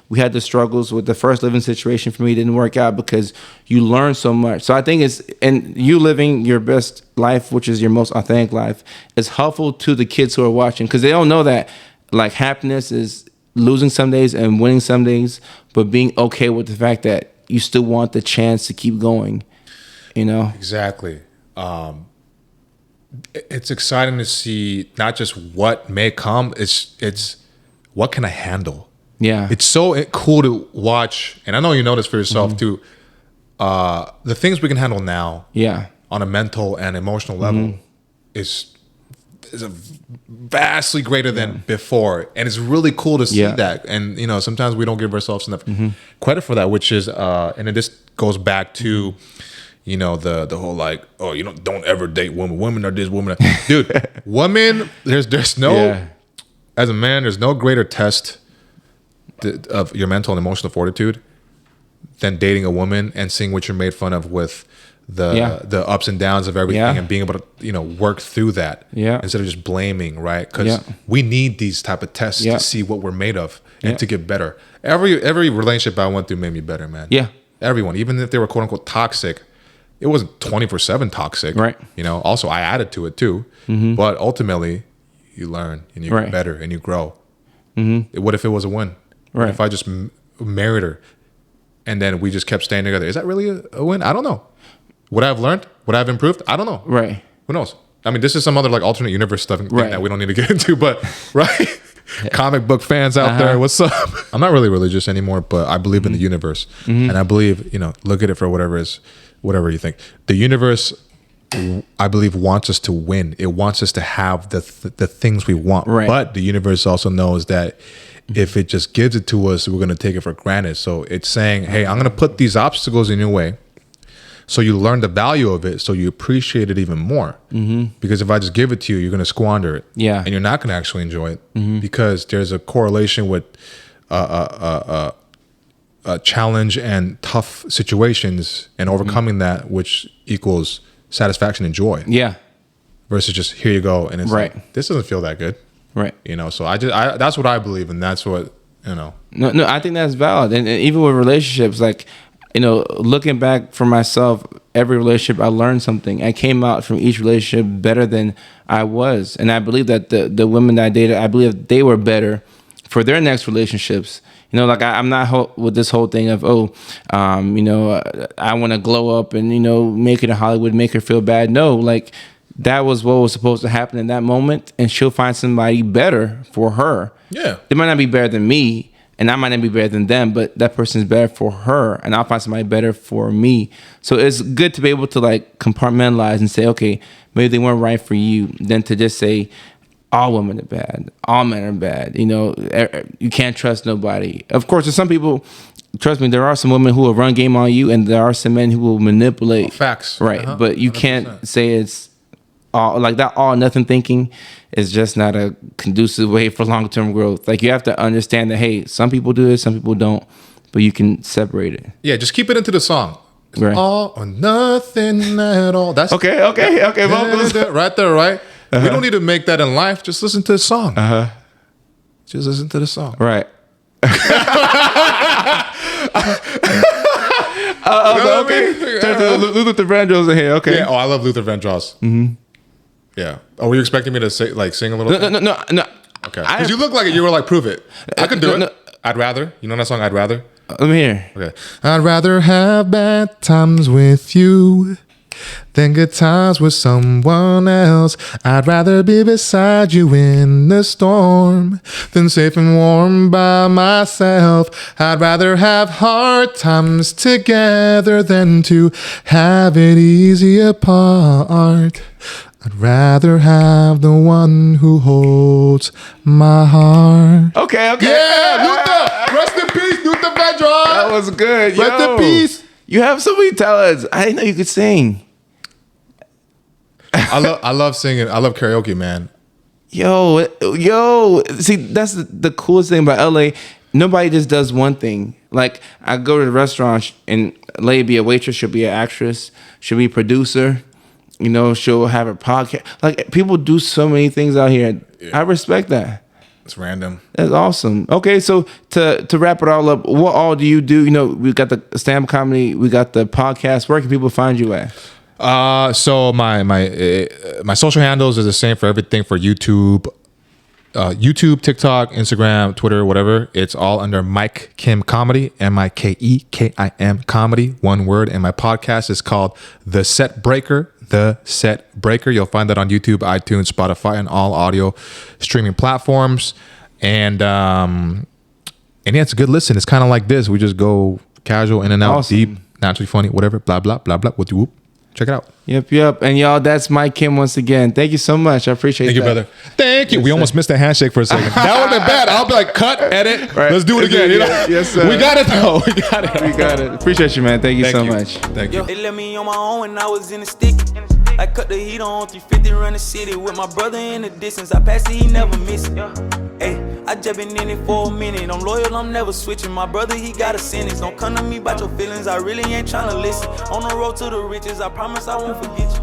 we had the struggles with the first living situation for me. It didn't work out because you learn so much. So I think and you living your best life, which is your most authentic life, is helpful to the kids who are watching, because they don't know that like happiness is losing some days and winning some days, but being okay with the fact that you still want the chance to keep going, Exactly. It's exciting to see not just what may come, it's what can I handle. Yeah. It's so cool to watch, and I know you know this for yourself too, the things we can handle now on a mental and emotional level is a vastly greater than before, and it's really cool to see that. And sometimes we don't give ourselves enough credit for that, which is and it just goes back to the whole like, oh, don't ever date women are this, women are dude. Women, there's no as a man, there's no greater test of your mental and emotional fortitude than dating a woman and seeing what you're made fun of with the ups and downs of everything, and being able to work through that instead of just blaming, right? Because we need these type of tests to see what we're made of and to get better. Every relationship I went through made me better, man. Everyone, even if they were quote unquote toxic, it wasn't 24/7 toxic, right? Also I added to it too, but ultimately you learn and you get better and you grow. What if it was a win? What if I just married her and then we just kept staying together? Is that really a win? I don't know. Would I have learned? Would I have improved? I don't know. Right. Who knows? I mean, this is some other like alternate universe stuff that we don't need to get into, but right? Comic book fans out there, what's up? I'm not really religious anymore, but I believe in the universe. And I believe, look at it for whatever you think. The universe, I believe, wants us to win. It wants us to have the things we want. Right. But the universe also knows that if it just gives it to us, we're going to take it for granted. So it's saying, hey, I'm going to put these obstacles in your way, so you learn the value of it, so you appreciate it even more. Because if I just give it to you, you're going to squander it. And you're not going to actually enjoy it, because there's a correlation with challenge and tough situations and overcoming that, which equals satisfaction and joy. Versus just here you go, and it's like, this doesn't feel that good. So I that's what I believe, and that's what No, I think that's valid, and even with relationships, like, looking back for myself, every relationship I learned something. I came out from each relationship better than I was, and I believe that the women that I dated, I believe they were better for their next relationships. Like I'm not with this whole thing of I want to glow up and make it in Hollywood, make her feel bad. No, like that was what was supposed to happen in that moment, and she'll find somebody better for her. They might not be better than me, and I might not be better than them, but that person's better for her, and I'll find somebody better for me. So it's good to be able to like compartmentalize and say, okay, maybe they weren't right for you, than to just say, all women are bad. All men are bad. You know, you can't trust nobody. Of course, there's some people. Trust me, there are some women who will run game on you, and there are some men who will manipulate. Facts. Right, but you 100%. Can't say it's all like that. All nothing thinking is just not a conducive way for long-term growth. Like, you have to understand that, hey, some people do it, some people don't, but you can separate it. Yeah, just keep it into the song. Right. All or nothing at all. That's okay. Vocals. Right there, right? We don't need to make that in life. Just listen to the song. Just listen to the song. Right. Luther Vandross in here. Okay. Yeah. Oh, I love Luther Vandross. Mm-hmm. Yeah. Oh, were you expecting me to sing a little? No. Okay. Because you look like it. You were like, prove it. I could do it. I'd rather. You know that song, I'd rather? Let me hear. Okay. I'd rather have bad times with you than good times with someone else. I'd rather be beside you in the storm than safe and warm by myself. I'd rather have hard times together than to have it easy apart. I'd rather have the one who holds my heart. Okay. Yeah, Luther. Rest in peace, Luther Vandross. That was good. Rest in peace. You have so many talents. I didn't know you could sing. I love singing. I love karaoke, man. Yo. See, that's the coolest thing about LA. Nobody just does one thing. Like, I go to the restaurant and lady be a waitress, she'll be an actress, she'll be a producer. You know, she'll have a podcast. Like, people do so many things out here. Yeah. I respect that. It's random. That's awesome. Okay, so to wrap it all up, what all do you do? You know, we got the stand-up comedy, we got the podcast. Where can people find you at? So my social handles is the same for everything for YouTube, TikTok, Instagram, Twitter, whatever. It's all under Mike Kim Comedy, MikeKim Comedy, one word. And my podcast is called The Set Breaker. You'll find that on YouTube, iTunes, Spotify, and all audio streaming platforms. And yeah, it's a good listen. It's kind of like this. We just go casual, in and out, awesome. Deep, naturally funny, whatever, blah, blah, blah, blah, whoop, whoop. Check it out. Yep. And y'all, that's Mike Kim once again. Thank you so much. I appreciate it. Thank you, brother. Thank you. We almost missed a handshake for a second. That would have been bad. I'll be like, cut, edit. Right. Let's do it again. You know? Yes, sir. We got it, though. We got it. Appreciate you, man. Thank you so much. Thank you. They let me on my own when I was in the stick. I cut the heat on 350, run the city with my brother in the distance. I pass it, he never miss it. Hey, I just been in it for a minute. I'm loyal, I'm never switching. My brother, he got a sentence. Don't come to me about your feelings. I really ain't tryna listen. On the road to the riches, I promise I won't forget you.